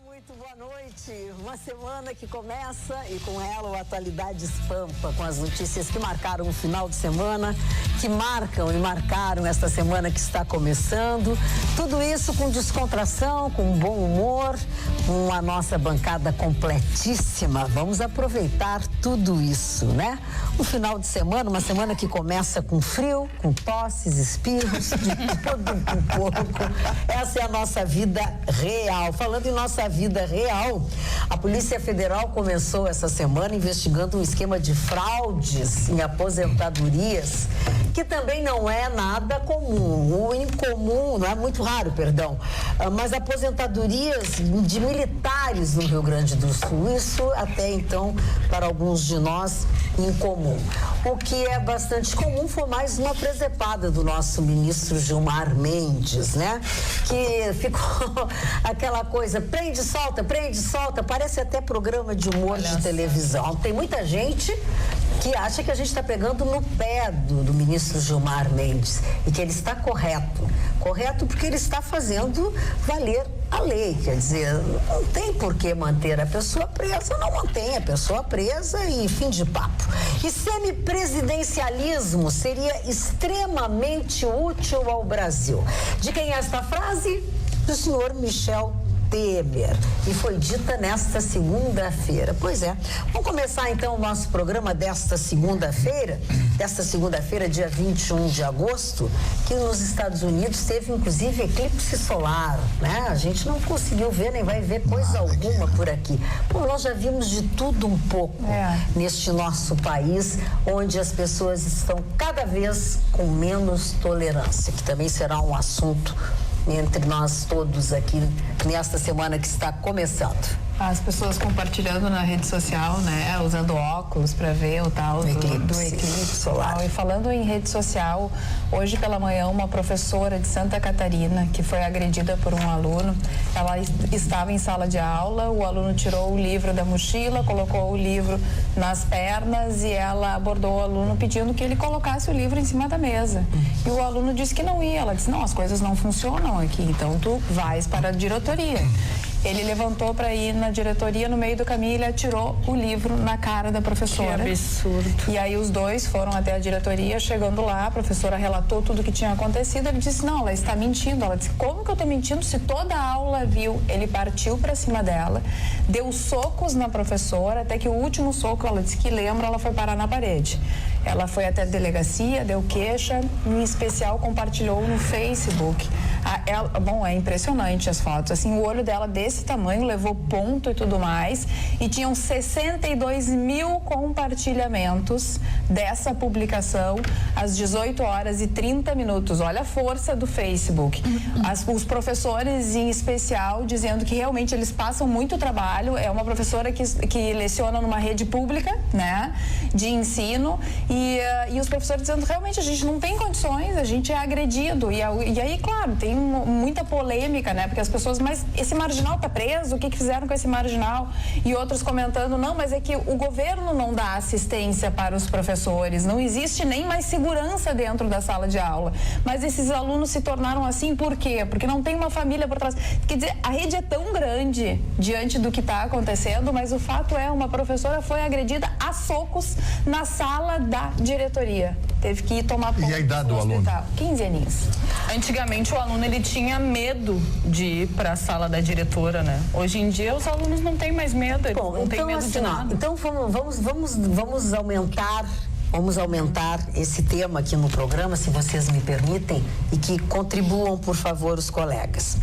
Muito boa noite, uma semana que começa e com ela o Atualidades Pampa, com as notícias que marcaram o final de semana, que marcam e marcaram esta semana que está começando, tudo isso com descontração, com bom humor, com a nossa bancada completíssima. Vamos aproveitar tudo isso, né? Um final de semana, uma semana que começa com frio, com tosses, espirros, de tudo um pouco. Essa é a nossa vida real. Falando em nossa vida real, a Polícia Federal começou essa semana investigando um esquema de fraudes em aposentadorias, que também não é nada comum, o incomum, não é muito raro, perdão, mas aposentadorias de militares no Rio Grande do Sul, isso até então, para alguns de nós, incomum. O que é bastante comum foi mais uma presepada do nosso ministro Gilmar Mendes, né? Que ficou aquela coisa, prende, solta, parece até programa de humor de televisão. Tem muita gente que acha que a gente está pegando no pé do ministro Gilmar Mendes e que ele está correto porque ele está fazendo valer a lei, quer dizer, não tem por que manter a pessoa presa, não mantém a pessoa presa e fim de papo. E semipresidencialismo seria extremamente útil ao Brasil. De quem é esta frase? Do senhor Michel Temer, e foi dita nesta segunda-feira. Pois é, vamos começar então o nosso programa desta segunda-feira, dia 21 de agosto, que nos Estados Unidos teve inclusive eclipse solar, né? A gente não conseguiu ver, nem vai ver coisa alguma por aqui. Pô, nós já vimos de tudo um pouco neste nosso país, onde as pessoas estão cada vez com menos tolerância, que também será um assunto entre nós todos aqui nesta semana que está começando. As pessoas compartilhando na rede social, né, usando óculos para ver o tal do eclipse solar. E falando em rede social, hoje pela manhã uma professora de Santa Catarina que foi agredida por um aluno, ela estava em sala de aula, o aluno tirou o livro da mochila, colocou o livro nas pernas e ela abordou o aluno pedindo que ele colocasse o livro em cima da mesa. E o aluno disse que não ia, ela disse, não, as coisas não funcionam aqui, então tu vais para a diretoria. Ele levantou para ir na diretoria, no meio do caminho ele atirou o livro na cara da professora. Que absurdo. E aí os dois foram até a diretoria, chegando lá, a professora relatou tudo o que tinha acontecido, ele disse, não, ela está mentindo. Ela disse, como que eu estou mentindo se toda a aula viu? Ele partiu para cima dela, deu socos na professora, até que o último soco, ela disse que lembra, ela foi parar na parede. Ela foi até a delegacia, deu queixa, em especial compartilhou no Facebook. Bom, é impressionante as fotos, assim, o olho dela desse tamanho, levou ponto e tudo mais, e tinham 62 mil compartilhamentos dessa publicação às 18 horas e 30 minutos. Olha a força do Facebook. Os professores, em especial, dizendo que realmente eles passam muito trabalho. É uma professora que leciona numa rede pública, né, de ensino, e os professores dizendo realmente a gente não tem condições, a gente é agredido. E aí, claro, tem muita polêmica, né, porque as pessoas, mas esse marginal está preso, o que fizeram com esse marginal? E outros comentando, não, mas é que o governo não dá assistência para os professores, não existe nem mais segurança dentro da sala de aula. Mas esses alunos se tornaram assim, por quê? Porque não tem uma família por trás. Quer dizer, a rede é tão grande diante do que está acontecendo, mas o fato é, uma professora foi agredida a socos na sala da diretoria. Teve que ir tomar ponto. E a idade do aluno? 15 aninhos. Antigamente o aluno ele tinha medo de ir para a sala da diretora, né? Hoje em dia os alunos não têm mais medo, Bom, não têm medo assim, de nada. Então vamos aumentar esse tema aqui no programa, se vocês me permitem, e que contribuam, por favor, os colegas.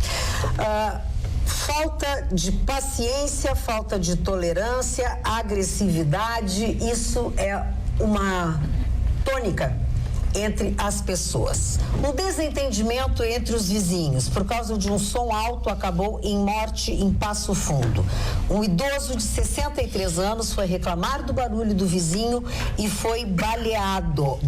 Falta de paciência, falta de tolerância, agressividade, isso é uma tônica entre as pessoas. Um desentendimento entre os vizinhos por causa de um som alto acabou em morte em Passo Fundo. Um idoso de 63 anos foi reclamar do barulho do vizinho e foi baleado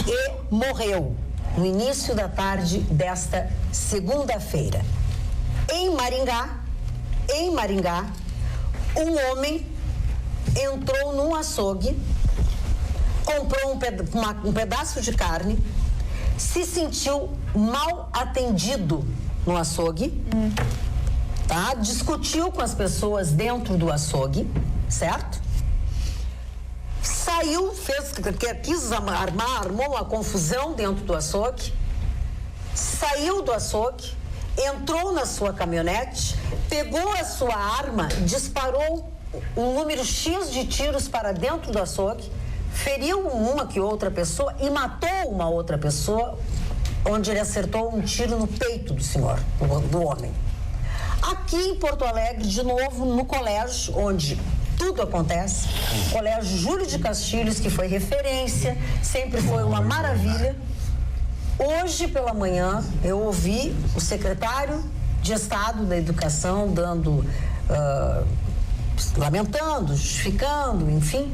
e morreu no início da tarde desta segunda-feira. Em Maringá, um homem entrou num açougue, comprou um pedaço de carne, se sentiu mal atendido no açougue, tá? Discutiu com as pessoas dentro do açougue, certo? Saiu, quis armou uma confusão dentro do açougue, saiu do açougue, entrou na sua caminhonete, pegou a sua arma, disparou um número X de tiros para dentro do açougue, feriu uma que outra pessoa e matou uma outra pessoa, onde ele acertou um tiro no peito do senhor, do homem. Aqui em Porto Alegre, de novo, no colégio, onde tudo acontece, Colégio Júlio de Castilhos, que foi referência, sempre foi uma maravilha. Hoje pela manhã, eu ouvi o secretário de Estado da Educação dando, lamentando, justificando, enfim,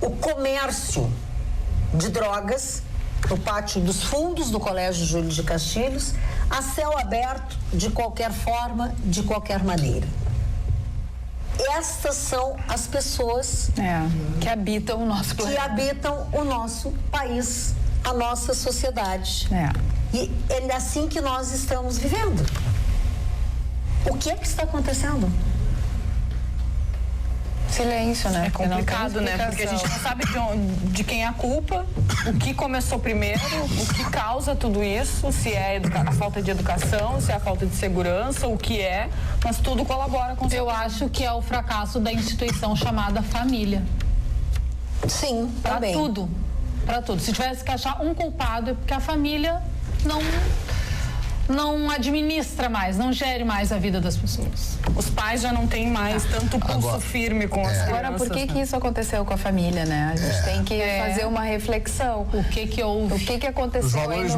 o comércio de drogas no pátio dos fundos do Colégio Júlio de Castilhos, a céu aberto, de qualquer forma, de qualquer maneira. Estas são as pessoas que habitam o nosso planeta. Que habitam o nosso país, a nossa sociedade. E é assim que nós estamos vivendo. O que é que está acontecendo? Silêncio, né? É complicado, né? Porque a gente não sabe de quem é a culpa, o que começou primeiro, o que causa tudo isso, se é a falta de educação, se é a falta de segurança, o que é, mas tudo colabora com isso. Eu acho que é o fracasso da instituição chamada família. Sim, também. Para tudo. Se tivesse que achar um culpado, é porque a família não administra mais, não gere mais a vida das pessoas. Os pais já não têm mais tanto pulso firme com as crianças. Agora, por que isso aconteceu com a família, né? A gente tem que fazer uma reflexão. O que houve? O que aconteceu aí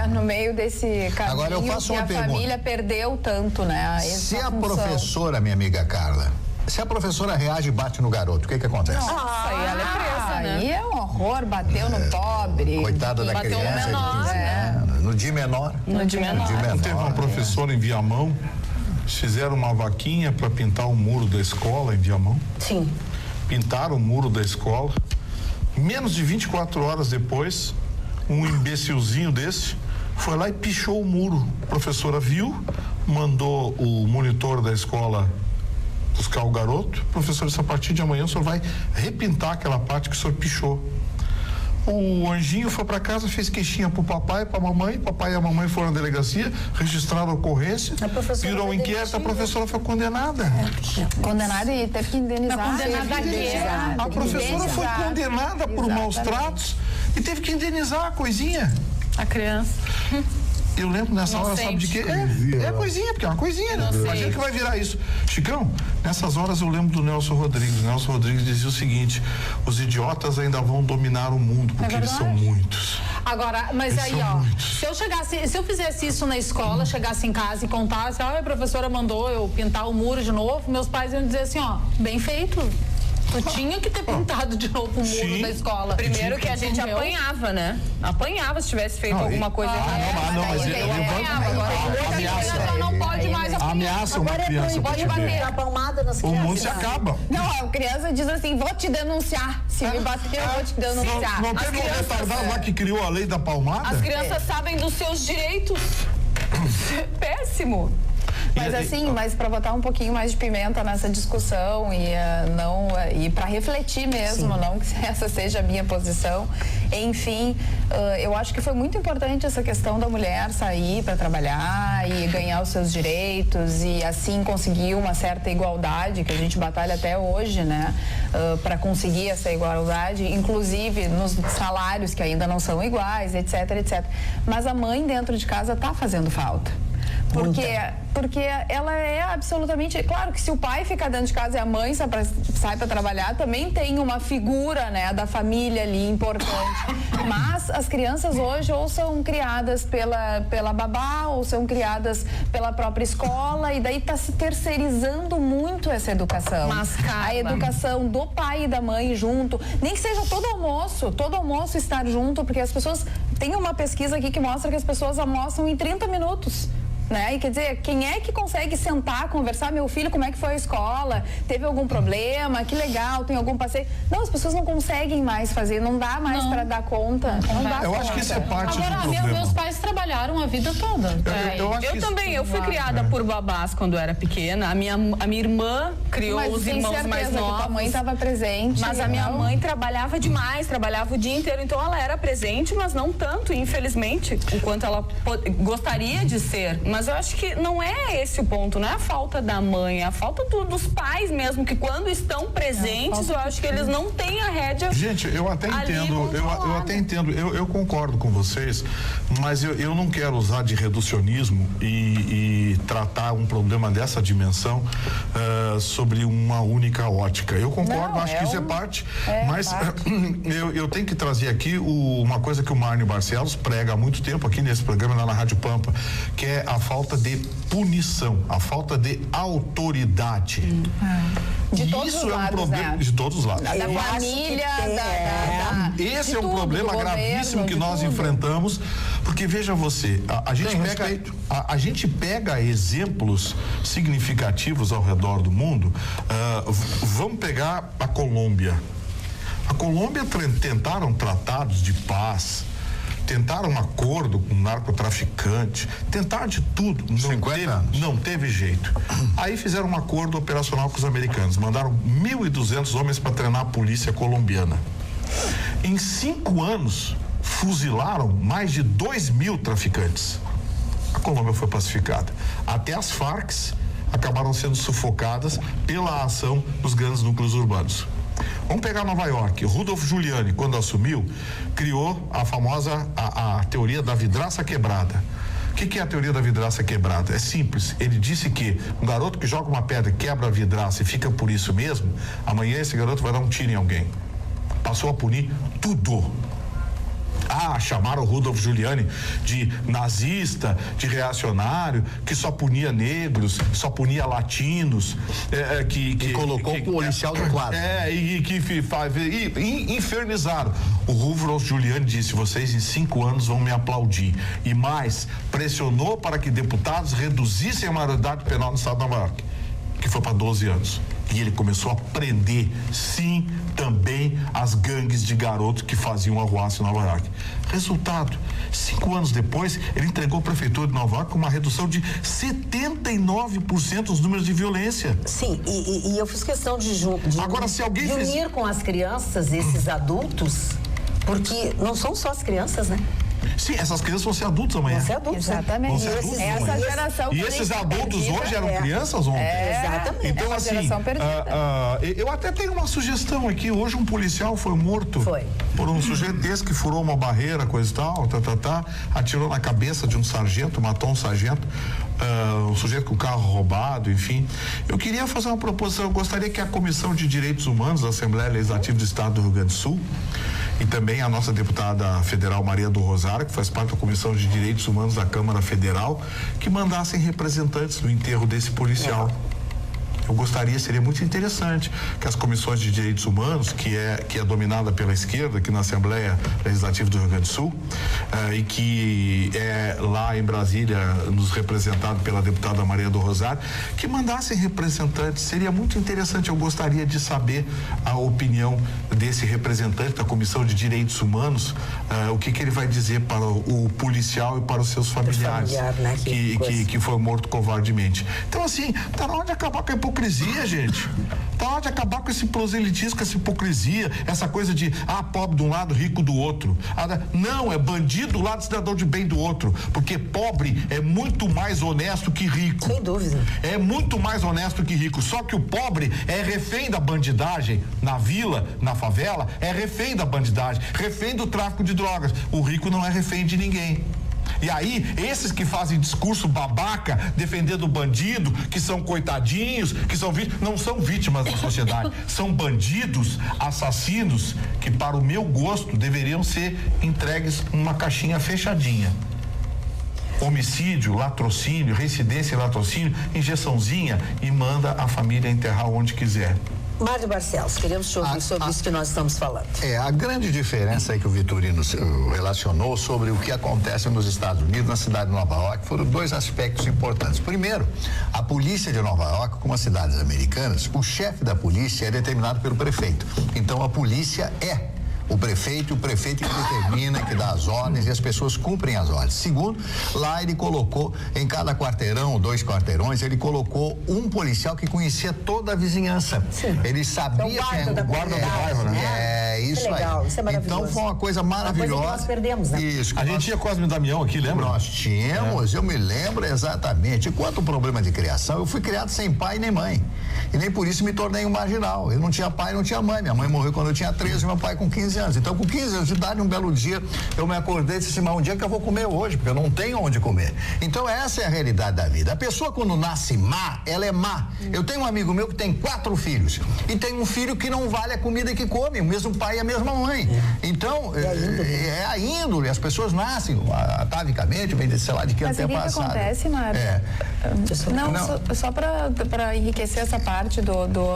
no meio desse caminho. Agora eu faço uma pergunta. A família perdeu tanto, né? Se a professora, minha amiga Carla, se a professora reage e bate no garoto, o que acontece? Nossa, aí ela é presa, né? Aí é um horror, bateu no pobre. Coitada da bateu criança. No menor, No dia menor. Teve uma professora em Viamão, fizeram uma vaquinha para pintar o muro da escola em Viamão. Sim. Pintaram o muro da escola. Menos de 24 horas depois, um imbecilzinho desse foi lá e pichou o muro. A professora viu, mandou o monitor da escola buscar o garoto. Professor, a partir de amanhã o senhor vai repintar aquela parte que o senhor pichou. O anjinho foi para casa, fez queixinha pro papai, pra mamãe. Papai e a mamãe foram na delegacia, registraram a ocorrência, virou um inquérito, a professora foi condenada. Condenada e teve que indenizar. A professora foi condenada por maus tratos e teve que indenizar a coisinha. A criança. Eu lembro nessa hora, sabe de quê? É coisinha, porque é uma coisinha. Imagina que vai virar isso. Chicão, nessas horas eu lembro do Nelson Rodrigues. Nelson Rodrigues dizia o seguinte: os idiotas ainda vão dominar o mundo, porque eles são muitos. Agora, mas Eles aí, são ó, muitos. se eu fizesse isso na escola, chegasse em casa e contasse, a professora mandou eu pintar o muro de novo, meus pais iam dizer assim, ó, bem feito. Tu tinha que ter pintado de novo o muro da escola. Primeiro que a gente apanhava, né? Apanhava se tivesse feito alguma coisa errada. Agora não pode mais ameaça uma criança. pode bater. A palmada nas O crianças. mundo se acaba. Não, a criança diz assim, vou te denunciar. Se me bater, eu vou te denunciar. Não teve um retardado lá que criou a lei da palmada? As crianças sabem dos seus direitos. Péssimo. Mas assim, mas para botar um pouquinho mais de pimenta nessa discussão e para refletir mesmo, não que essa seja a minha posição. Enfim, eu acho que foi muito importante essa questão da mulher sair para trabalhar e ganhar os seus direitos e assim conseguir uma certa igualdade, que a gente batalha até hoje, né? Para conseguir essa igualdade, inclusive nos salários que ainda não são iguais, etc, etc. Mas a mãe dentro de casa está fazendo falta. Porque ela é absolutamente... Claro que se o pai ficar dentro de casa e a mãe sai para trabalhar, também tem uma figura, né, da família ali importante. Mas as crianças hoje ou são criadas pela babá ou são criadas pela própria escola e daí está se terceirizando muito essa educação. A educação do pai e da mãe junto. Nem que seja todo almoço estar junto, porque as pessoas... Tem uma pesquisa aqui que mostra que as pessoas almoçam em 30 minutos. né? E quer dizer, quem é que consegue sentar, conversar, meu filho, como é que foi a escola? Teve algum problema? Que legal, tem algum passeio? Não, as pessoas não conseguem mais fazer, não dá mais para dar conta. Não dá Eu conta. acho que isso é parte Agora, do problema. meus pais trabalharam a vida toda. Eu também, eu fui criada por babás quando era pequena. A minha irmã criou Mas os tem irmãos certeza mais que novos. tua mãe estava presente. Mas a minha mãe trabalhava demais, trabalhava o dia inteiro, então ela era presente, mas não tanto, infelizmente, o quanto ela gostaria de ser. Mas eu acho que não é esse o ponto, não é a falta da mãe, é a falta dos pais mesmo, que quando estão presentes, eu acho que eles não têm a rédea. Gente, eu até entendo, eu até entendo, eu concordo com vocês, mas eu não quero usar de reducionismo e tratar um problema dessa dimensão sobre uma única ótica. Eu concordo, acho que isso é parte, mas eu tenho que trazer aqui uma coisa que o Marne Barcelos prega há muito tempo aqui nesse programa, lá na Rádio Pampa, que é a falta de punição, a falta de autoridade. De todos isso os é um lados, problema né? de todos os lados. Da família, Esse de é um tudo, problema do gravíssimo governo, que de nós tudo. enfrentamos, porque veja você, a gente pega exemplos significativos ao redor do mundo. Vamos pegar a Colômbia. A Colômbia tentaram tratados de paz, tentaram um acordo com narcotraficante, tentaram de tudo. 50 anos. Não teve jeito. Aí fizeram um acordo operacional com os americanos, mandaram 1.200 homens para treinar a polícia colombiana. Em 5 anos, fuzilaram mais de 2.000 traficantes. A Colômbia foi pacificada. Até as Farc acabaram sendo sufocadas pela ação dos grandes núcleos urbanos. Vamos pegar Nova York. Rudolph Giuliani, quando assumiu, criou a famosa a teoria da vidraça quebrada. O que é a teoria da vidraça quebrada? É simples. Ele disse que um garoto que joga uma pedra, quebra a vidraça e fica por isso mesmo, amanhã esse garoto vai dar um tiro em alguém. Passou a punir tudo. Chamaram o Rudolph Giuliani de nazista, de reacionário, que só punia negros, só punia latinos, que colocou o policial do quadro. E infernizaram. O Rudolph Giuliani disse: vocês em 5 anos vão me aplaudir. E mais, pressionou para que deputados reduzissem a maioridade penal no estado de Nova York, que foi para 12 anos. E ele começou a prender, sim, também as gangues de garotos que faziam arruaça em Nova York. Resultado, 5 anos depois, ele entregou a prefeitura de Nova York com uma redução de 79% nos números de violência. Sim, e eu fiz questão de Agora, se alguém unir com as crianças esses adultos, porque não são só as crianças, né? Sim, essas crianças vão ser adultos amanhã. Vão ser adultos. Exatamente. Vão ser adultos Essa amanhã. geração E esses adultos hoje eram crianças ontem. Exatamente. Então, essa assim, geração perdida. eu até tenho uma sugestão aqui. Hoje um policial foi morto por um sujeito desse que furou uma barreira, coisa e tal, atirou na cabeça de um sargento, matou um sargento, um sujeito com o carro roubado, enfim. Eu queria fazer uma proposição. Eu gostaria que a Comissão de Direitos Humanos da Assembleia Legislativa do Estado do Rio Grande do Sul e também a nossa deputada federal Maria do Rosário, que faz parte da Comissão de Direitos Humanos da Câmara Federal, que mandassem representantes no enterro desse policial. Eu gostaria, seria muito interessante que as comissões de direitos humanos, que é dominada pela esquerda aqui na Assembleia Legislativa do Rio Grande do Sul, e que é lá em Brasília nos representado pela deputada Maria do Rosário, que mandassem representantes. Seria muito interessante. Eu gostaria de saber a opinião desse representante da Comissão de Direitos Humanos, o que ele vai dizer para o policial e para os seus familiares, né? que foi morto covardemente. Então, assim, tá na hora de acabar com a hipocrisia, gente. Tá na hora de acabar com esse proselitismo, com essa hipocrisia, essa coisa de pobre de um lado, rico do outro. Não, é bandido do lado, cidadão de bem do outro, porque pobre é muito mais honesto que rico. Sem dúvida. É muito mais honesto que rico, só que o pobre é refém da bandidagem na vila, na favela, é refém da bandidagem, refém do tráfico de drogas. O rico não é refém de ninguém. E aí, esses que fazem discurso babaca, defendendo o bandido, que são coitadinhos, que são vítimas, não são vítimas da sociedade, são bandidos, assassinos, que para o meu gosto deveriam ser entregues numa caixinha fechadinha. Homicídio, latrocínio, reincidência e latrocínio, injeçãozinha e manda a família enterrar onde quiser. Mário Barcelos, queremos te ouvir sobre isso que nós estamos falando. A grande diferença aí que o Vitorino relacionou sobre o que acontece nos Estados Unidos, na cidade de Nova York, foram dois aspectos importantes. Primeiro, a polícia de Nova York, como as cidades americanas, o chefe da polícia é determinado pelo prefeito. Então, a polícia é o prefeito que determina, que dá as ordens e as pessoas cumprem as ordens. Segundo, lá ele colocou, em cada quarteirão, 2 quarteirões, ele colocou um policial que conhecia toda a vizinhança. Sim. Ele sabia o guarda do bairro, né? Isso legal, aí. Isso é maravilhoso. Então foi uma coisa maravilhosa. Uma coisa que nós perdemos, né? Isso. A gente tinha Cosme e Damião aqui, lembra? Nós tínhamos, eu me lembro exatamente. Quanto problema de criação, eu fui criado sem pai nem mãe. E nem por isso me tornei um marginal. Eu não tinha pai, não tinha mãe. Minha mãe morreu quando eu tinha 13 e meu pai com 15 anos. Então, com 15 anos de idade, um belo dia, eu me acordei e disse assim, mas um dia que eu vou comer hoje, porque eu não tenho onde comer. Então, essa é a realidade da vida. A pessoa, quando nasce má, ela é má. Eu tenho um amigo meu que tem 4 filhos e tem um filho que não vale a comida que come, o mesmo pai e a mesma mãe. Então, é a índole. As pessoas nascem atavicamente, vem de sei lá de que tempo passado. Mas o que acontece, Mário? Só para enriquecer essa parte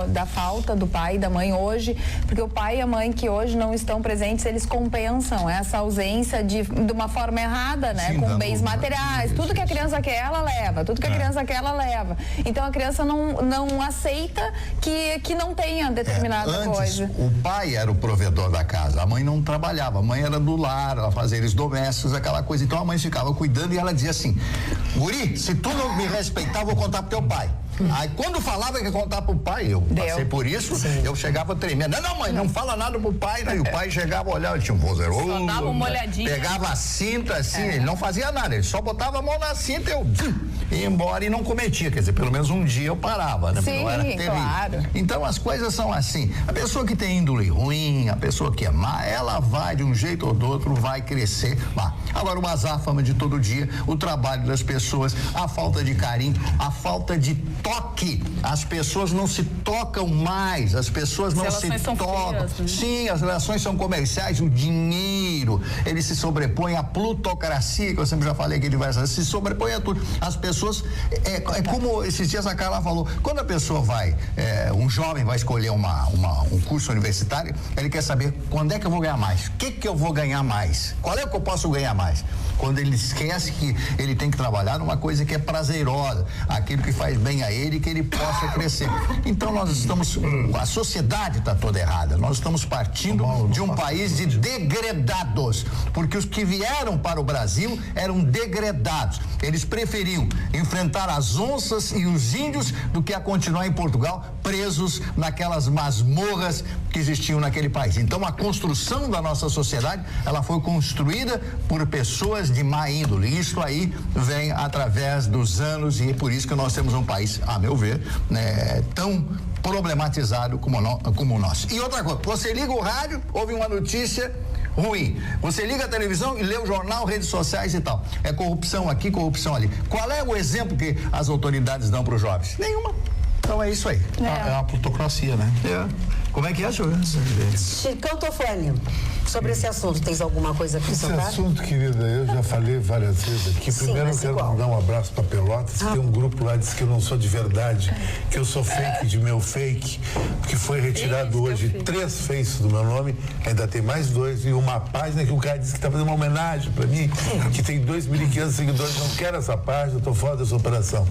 da falta do pai e da mãe hoje, porque o pai e a mãe que hoje não estão presentes, eles compensam essa ausência de uma forma errada, né? Sim, com bens materiais. Tudo que a criança quer, ela leva. Tudo que a criança quer, ela leva. Então a criança não aceita que não tenha determinada coisa. O pai era o provedor da casa, a mãe não trabalhava, a mãe era do lar, ela fazia eles domésticos, aquela coisa. Então a mãe ficava cuidando e ela dizia assim: guri, se tu não me respeitar, eu vou contar pro teu pai. Aí quando falava que ia contar pro pai, eu passei por isso, eu chegava tremendo. Não, mãe, não fala nada pro pai, né? E o pai chegava, olhava, tinha um vozeroso. Só dava uma olhadinha. Pegava a cinta assim, ele não fazia nada, ele só botava a mão na cinta e ia embora e não cometia. Quer dizer, pelo menos um dia eu parava, né? Sim, claro. Então as coisas são assim. A pessoa que tem índole ruim, a pessoa que é má, ela vai de um jeito ou do outro, vai crescer má. Agora o azáfama de todo dia, o trabalho das pessoas, a falta de carinho, a falta de toque. As pessoas não se tocam mais, as pessoas não se tocam. Frias, né? Sim, as relações são comerciais, o dinheiro, ele se sobrepõe à plutocracia, que eu sempre já falei que ele vai se sobrepõe a tudo. As pessoas, é como esses dias a Carla falou, quando a pessoa vai, um jovem vai escolher um curso universitário, ele quer saber quando é que eu vou ganhar mais, o que eu vou ganhar mais, qual é o que eu posso ganhar mais. Quando ele esquece que ele tem que trabalhar numa coisa que é prazerosa, aquilo que faz bem a ele, que ele possa crescer. Então nós estamos, a sociedade está toda errada, nós estamos partindo de um país de degredados, porque os que vieram para o Brasil eram degredados, eles preferiam enfrentar as onças e os índios do que a continuar em Portugal presos naquelas masmorras que existiam naquele país. Então a construção da nossa sociedade, ela foi construída por pessoas de má índole. Isso aí vem através dos anos e é por isso que nós temos um país, a meu ver, né, tão problematizado como o nosso. E outra coisa, você liga o rádio, ouve uma notícia ruim. Você liga a televisão e lê o jornal, redes sociais e tal. É corrupção aqui, corrupção ali. Qual é o exemplo que as autoridades dão para os jovens? Nenhuma. Então é isso aí. É uma plutocracia, né? Como é que é, senhor? Chicão Tofani, sobre esse assunto, tens alguma coisa a acrescentar? Esse assunto, querida, eu já falei várias vezes aqui. Primeiro eu quero mandar um abraço para Pelotas, que tem um grupo lá que diz que eu não sou de verdade, que eu sou fake de meu fake, que foi retirado hoje 3 fakes do meu nome, ainda tem mais 2 e uma página que o cara disse que está fazendo uma homenagem para mim, que tem 2.500 seguidores, não quero essa página, estou fora dessa operação.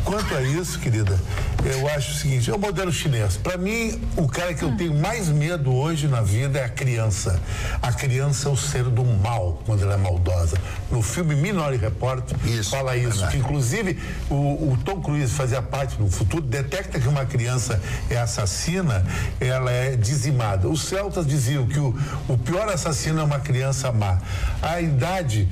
Quanto a isso, querida, eu acho o seguinte, é o modelo chinês. Para mim, o cara que eu tenho mais medo hoje na vida é a criança. A criança é o ser do mal, quando ela é maldosa. No filme Minority Report, fala isso, que inclusive o Tom Cruise fazia parte no futuro, detecta que uma criança é assassina, ela é dizimada. Os celtas diziam que o pior assassino é uma criança má. A idade,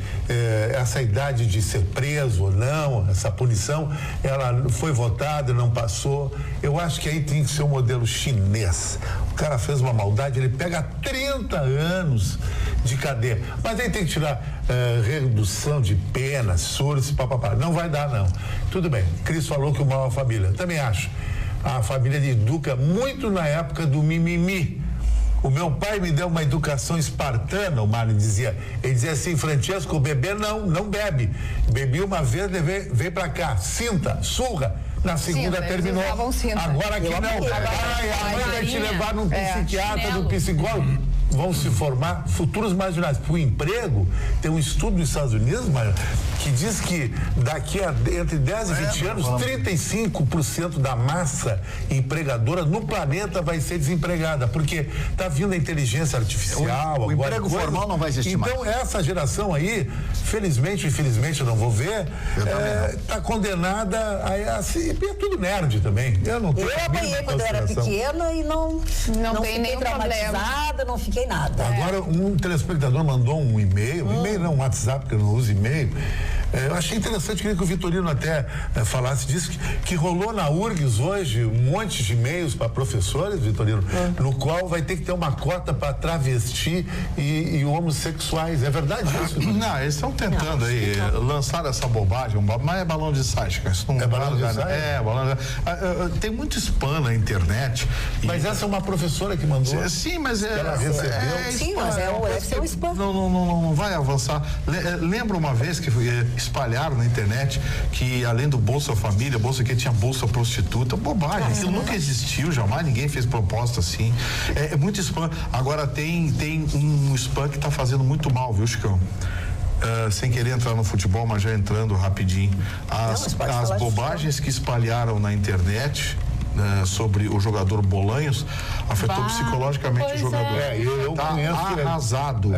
essa idade de ser preso ou não, essa punição, ela foi votada, não passou. Eu acho que aí tem que ser um modelo chinês. O cara fez uma maldade, ele pega 30 anos de cadeia. Mas aí tem que tirar redução de pena, surdos, papapá. Não vai dar, não. Tudo bem. Cris falou que o mal é a família. Também acho. A família educa muito na época do mimimi. O meu pai me deu uma educação espartana, o Mário dizia. Ele dizia assim, Francesco, beber não bebe. Bebi uma vez, veio pra cá, cinta, surra. Na segunda terminou. Agora aqui não. A mãe vai te levar num psiquiatra, num psicólogo. Vão se formar futuros marginais. Para o emprego, tem um estudo nos Estados Unidos, que diz que daqui a entre 10 e 20 anos, 35% da massa empregadora no planeta vai ser desempregada, porque está vindo a inteligência artificial. O emprego formal não vai existir mais. Então, essa geração aí, felizmente ou infelizmente, eu não vou ver, está condenada a é tudo nerd também. Eu apanhei quando eu era pequena e não fiquei nem traumatizada, não fiquei nada. Agora, um telespectador mandou um e-mail, um WhatsApp, porque eu não uso e-mail. Eu achei interessante, queria que o Vitorino até falasse disso, que rolou na URGS hoje um monte de e-mails para professores, Vitorino, no qual vai ter que ter uma cota para travesti e homossexuais. É verdade isso? Não, eles estão tentando aí lançar essa bobagem, mas é balão de saia, cara. Isso não é balão de saia? É, balão de... Tem muito spam na internet. Mas essa é uma professora que mandou. Sim, mas ela recebeu. Sim, mas é um spam. Não vai avançar. Lembra uma vez que espalharam na internet que além do Bolsa Família, Bolsa que tinha Bolsa Prostituta, bobagem, aquilo nunca existiu, jamais ninguém fez proposta assim. É muito spam. Agora tem um spam que está fazendo muito mal, viu, Chicão? Sem querer entrar no futebol, mas já entrando rapidinho. As bobagens que espalharam na internet sobre o jogador Bolanhos afetou psicologicamente o jogador. Eu conheço arrasado.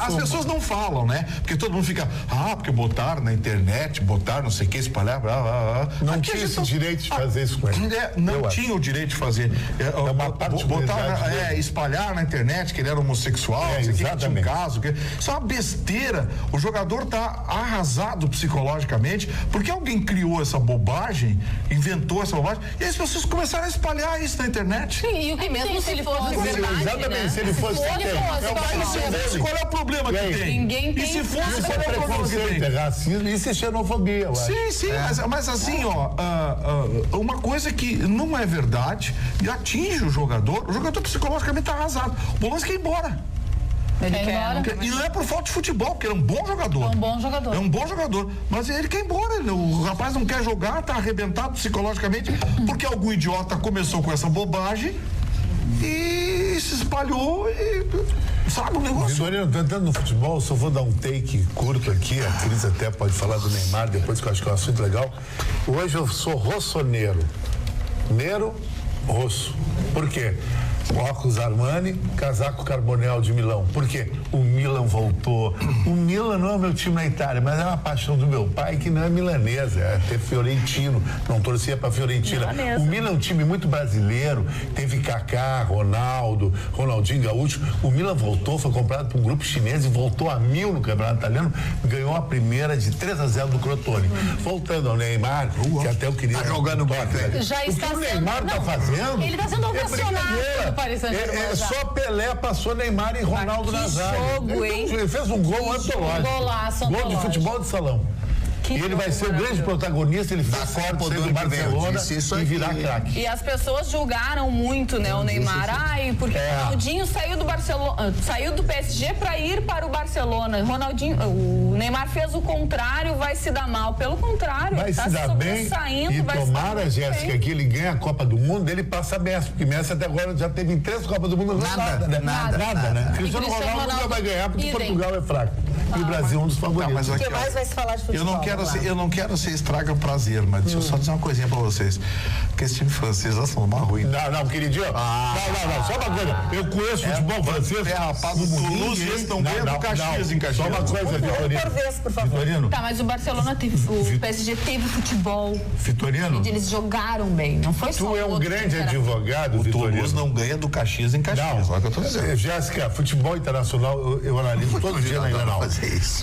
As pessoas não falam, né? Porque todo mundo fica, porque botaram na internet, botaram não sei o que, espalhar, Não tinha esse direito de fazer isso com ele. Não tinha o direito de fazer. Espalhar na internet que ele era homossexual, que tinha um caso. Isso é uma besteira. O jogador tá arrasado psicologicamente porque alguém criou essa bobagem, inventou essa bobagem, e as pessoas começaram a espalhar isso na internet. Sim, e o que mesmo se ele fosse verdade, exatamente, se ele fosse qual é o problema que tem? Ninguém tem. E se fosse, qual é o problema que tem? Racismo, isso é xenofobia, eu acho. Sim, mas assim, uma coisa que não é verdade e atinge o jogador psicologicamente tá arrasado. O Bolanhos quer ir embora. Ele quer embora. E não é por falta de futebol, porque ele é um bom jogador. É um bom jogador. Mas ele quer ir embora. O rapaz não quer jogar, tá arrebentado psicologicamente, porque algum idiota começou com essa bobagem e se espalhou e... Sabe o negócio? Vitorino, tentando no futebol, só vou dar um take curto aqui, a Cris até pode falar do Neymar depois, que eu acho que é um assunto legal. Hoje eu sou rossoneiro. Rosso. Por quê? Óculos Armani, casaco Carbonel de Milão. Por quê? O Milan voltou. O Milan não é meu time na Itália, mas é uma paixão do meu pai, que não é milanesa, é até fiorentino. Não torcia pra Fiorentina. O Milan é um time muito brasileiro. Teve Kaká, Ronaldo, Ronaldinho Gaúcho. O Milan voltou, foi comprado por um grupo chinês e voltou a 1000 no campeonato italiano. Ganhou a primeira de 3-0 do Crotone. Voltando ao Neymar, que até eu queria... Tá jogando bem. Já está o que o Neymar tá fazendo... Ele tá sendo ovacionado. Só Pelé passou Neymar e Ronaldo Nazário. Ele fez um gol antológico. Gol de futebol de salão. E ele vai ser o grande protagonista, ele faz forte do Barcelona e virar craque. E as pessoas julgaram muito, né, o Neymar. Porque o Ronaldinho saiu do Barcelona, saiu do PSG para ir para o Barcelona. O Neymar fez o contrário, vai se dar mal. Pelo contrário, vai se dar bem. E tomara, Jéssica, que ele ganha a Copa do Mundo, ele passa Messi, porque Messi até agora já teve em 3 Copas do Mundo. Nada, né? Cristiano Ronaldo nunca vai ganhar porque Portugal é fraco. E o Brasil é um dos favoritos. O que mais vai se falar de futebol? Eu não quero ser estraga prazer, mas deixa eu só dizer uma coisinha pra vocês. Que esse time francês já são uma ruim. Não, queridinho. Não, só uma coisa. Eu conheço futebol francês. Rapaz, o Toulouse, eles estão ganhando Caxias em Caxias. Só uma coisa, Vitorino. Por vez, por favor. Vitorino. Tá, mas o Barcelona teve, o PSG teve futebol. Vitorino. Eles jogaram bem, não foi só tu é um grande advogado, o Vitorino. Toulouse não ganha do Caxias em Caxias. Olha o que eu tô dizendo. Jéssica, futebol internacional, eu analiso todo dia na Granal.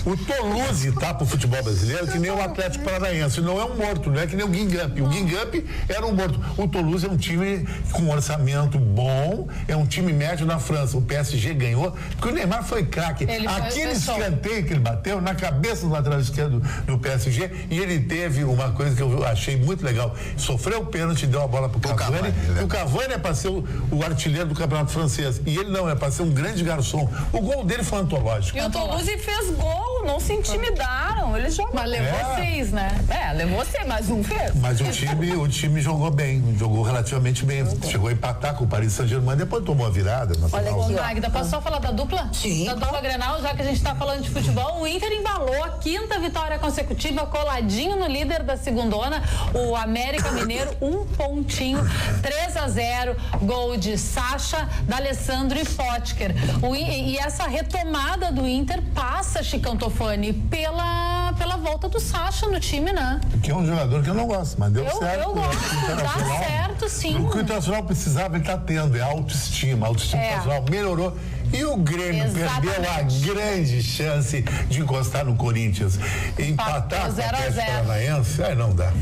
O Toulouse tá pro futebol brasileiro que nem o Atlético Paranaense. Não é um morto, não é que nem o Guingamp. O Guingamp era um morto. O Toulouse é um time com um orçamento bom, é um time médio na França. O PSG ganhou, porque o Neymar foi craque. Aquele escanteio que ele bateu na cabeça do lateral esquerdo do PSG, e ele teve uma coisa que eu achei muito legal. Sofreu o pênalti, deu a bola pro Cavani. E o Cavani é para ser o artilheiro do campeonato francês. E ele não, é para ser um grande garçom. O gol dele foi antológico. E o Toulouse fez gol, não se intimidaram. Eles jogam. Mas levou 6, né? Levou 6, mas um fez. Mas o time jogou bem, jogou relativamente bem. Chegou a empatar com o Paris Saint-Germain, depois tomou a virada. Olha aqui, ó. Magda, posso só falar da dupla? Sim. Da dupla Grenal, já que a gente tá falando de futebol, o Inter embalou a 5ª vitória consecutiva, coladinho no líder da segundona, o América Mineiro, 1 pontinho, 3-0, gol de Sacha, D'Alessandro e Potker. E essa retomada do Inter passa, Chicão Tofani, pela volta do Sacha no time, né? Que é um jogador que eu não gosto, mas deu certo. Eu gosto, dá certo, sim. O que o Internacional precisava, ele tá tendo, é autoestima. A autoestima internacional melhorou. E o Grêmio perdeu a grande chance de encostar no Corinthians. Empatar com o Atlético Paranaense, aí não dá.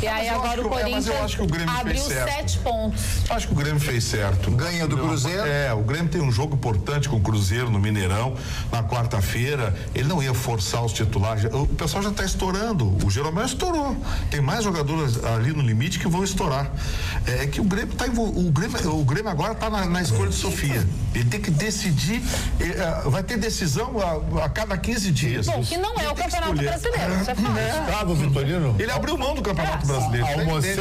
E aí agora o Corinthians abriu 7 pontos. Acho que o Grêmio fez certo. Ganha do Cruzeiro. O Grêmio tem um jogo importante com o Cruzeiro no Mineirão, na quarta-feira. Ele não ia forçar os titulares. O pessoal já está estourando. O Jeromel estourou. Tem mais jogadores ali no limite que vão estourar. É que o Grêmio está o Grêmio agora está na escolha de Sofia. Ele tem que decidir. Vai ter decisão a cada 15 dias. Bom, que não é o Campeonato Brasileiro, isso é fato. Gustavo Vitorino. Ele abriu mão do Campeonato Brasileiro. Almocei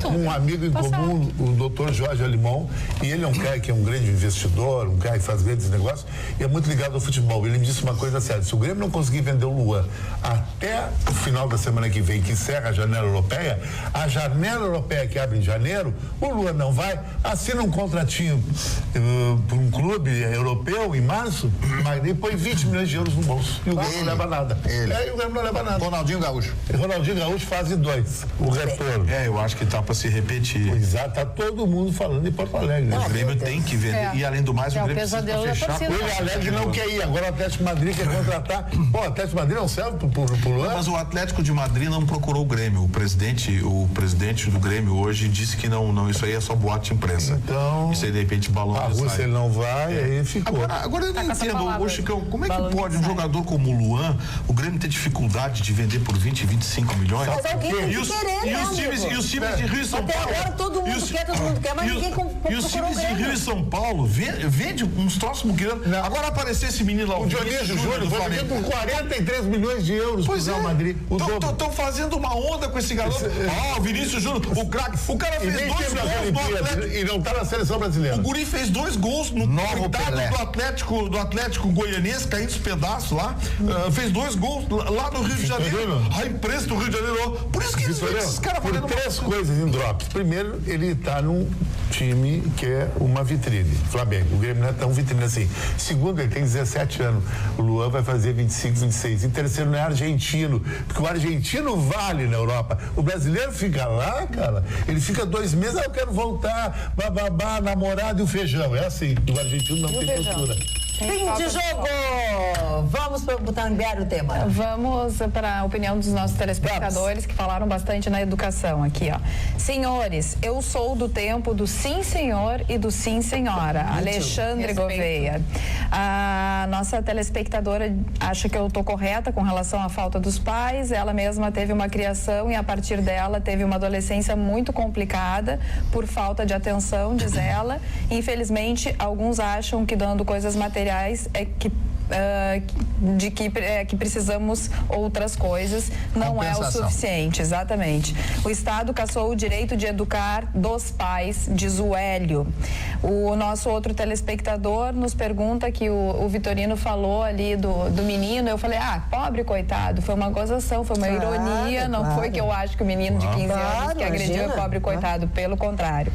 com um amigo em comum, o doutor Jorge Alimão, e ele é um cara que é um grande investidor, um cara que faz grandes negócios e é muito ligado ao futebol. Ele me disse uma coisa séria: se o Grêmio não conseguir vender o Luan até o final da semana que vem, que encerra a janela europeia, a janela europeia que abre em janeiro, o Luan não vai, assina um contratinho por um clube europeu em março, mas nem põe 20 milhões de euros no bolso. E o Grêmio não leva nada. E o Grêmio não leva nada. Ronaldinho Gaúcho. Ronaldinho Gaúcho fase 2, o retorno. Eu acho que tá para se repetir. Exato, tá todo mundo falando em Porto Alegre. O Grêmio tem que vender. E além do mais, o Grêmio precisa fechar. O Porto Alegre não quer ir, agora o Atlético de Madrid quer contratar. Pô, o Atlético de Madrid não serve pro Luan? Mas o Atlético de Madrid não procurou o Grêmio. O presidente do Grêmio hoje disse que não, isso aí é só boato de imprensa. Então, isso aí de repente balão. A Rússia ele não vai, aí ficou. Agora eu não entendo, Chicão, como é que pode um jogador como o Luan, o Grêmio ter dificuldade de vender por 20, 25 milhões? Mas alguém tem que querer, né, e os times de Rio e São Paulo. Até agora todo mundo quer, mas ninguém procurou. E os times de Rio e São Paulo vende uns troços muquiranos. Agora apareceu esse menino lá, o Dionísio Júnior, foi vendido por 43 milhões de euros pro Real Madrid. Estão fazendo uma onda com esse garoto. O Vinícius Júnior, o craque. O cara fez 2 gols no Atlético. E não tá na seleção brasileira. O guri fez 2 gols no do Atlético Goianiense, caindo os pedaços lá. Fez 2 gols lá no Rio de Janeiro. A imprensa do Rio de Janeiro. Por isso que esses caras fazendo 3 coisas em drops. Primeiro, ele tá num time que é uma vitrine. Flamengo. O Grêmio não é tão vitrine assim. Segundo, ele tem 17 anos. O Luan vai fazer 25, 26. E terceiro, não é argentino. Porque o argentino vale na Europa. O brasileiro fica lá, cara. Ele fica 2 meses, eu quero voltar, bababá, namorado e o feijão. É assim. O argentino não tem cultura. Fim de jogo! Vamos cambiar o tema. Vamos para a opinião dos nossos telespectadores que falaram bastante na educação aqui, ó. Senhores, eu sou do tempo do sim senhor e do sim senhora. Alexandre Gouveia. A nossa telespectadora acha que eu tô correta com relação à falta dos pais. Ela mesma teve uma criação e a partir dela teve uma adolescência muito complicada por falta de atenção, diz ela. Infelizmente, alguns acham que dando coisas materiais que precisamos outras coisas não é o suficiente, exatamente. O Estado cassou o direito de educar dos pais, diz o Hélio. O nosso outro telespectador nos pergunta que o Vitorino falou ali do menino, eu falei, pobre coitado, foi uma gozação, foi uma ironia, não foi que eu acho que o menino de 15 anos que agrediu é pobre coitado, pelo contrário.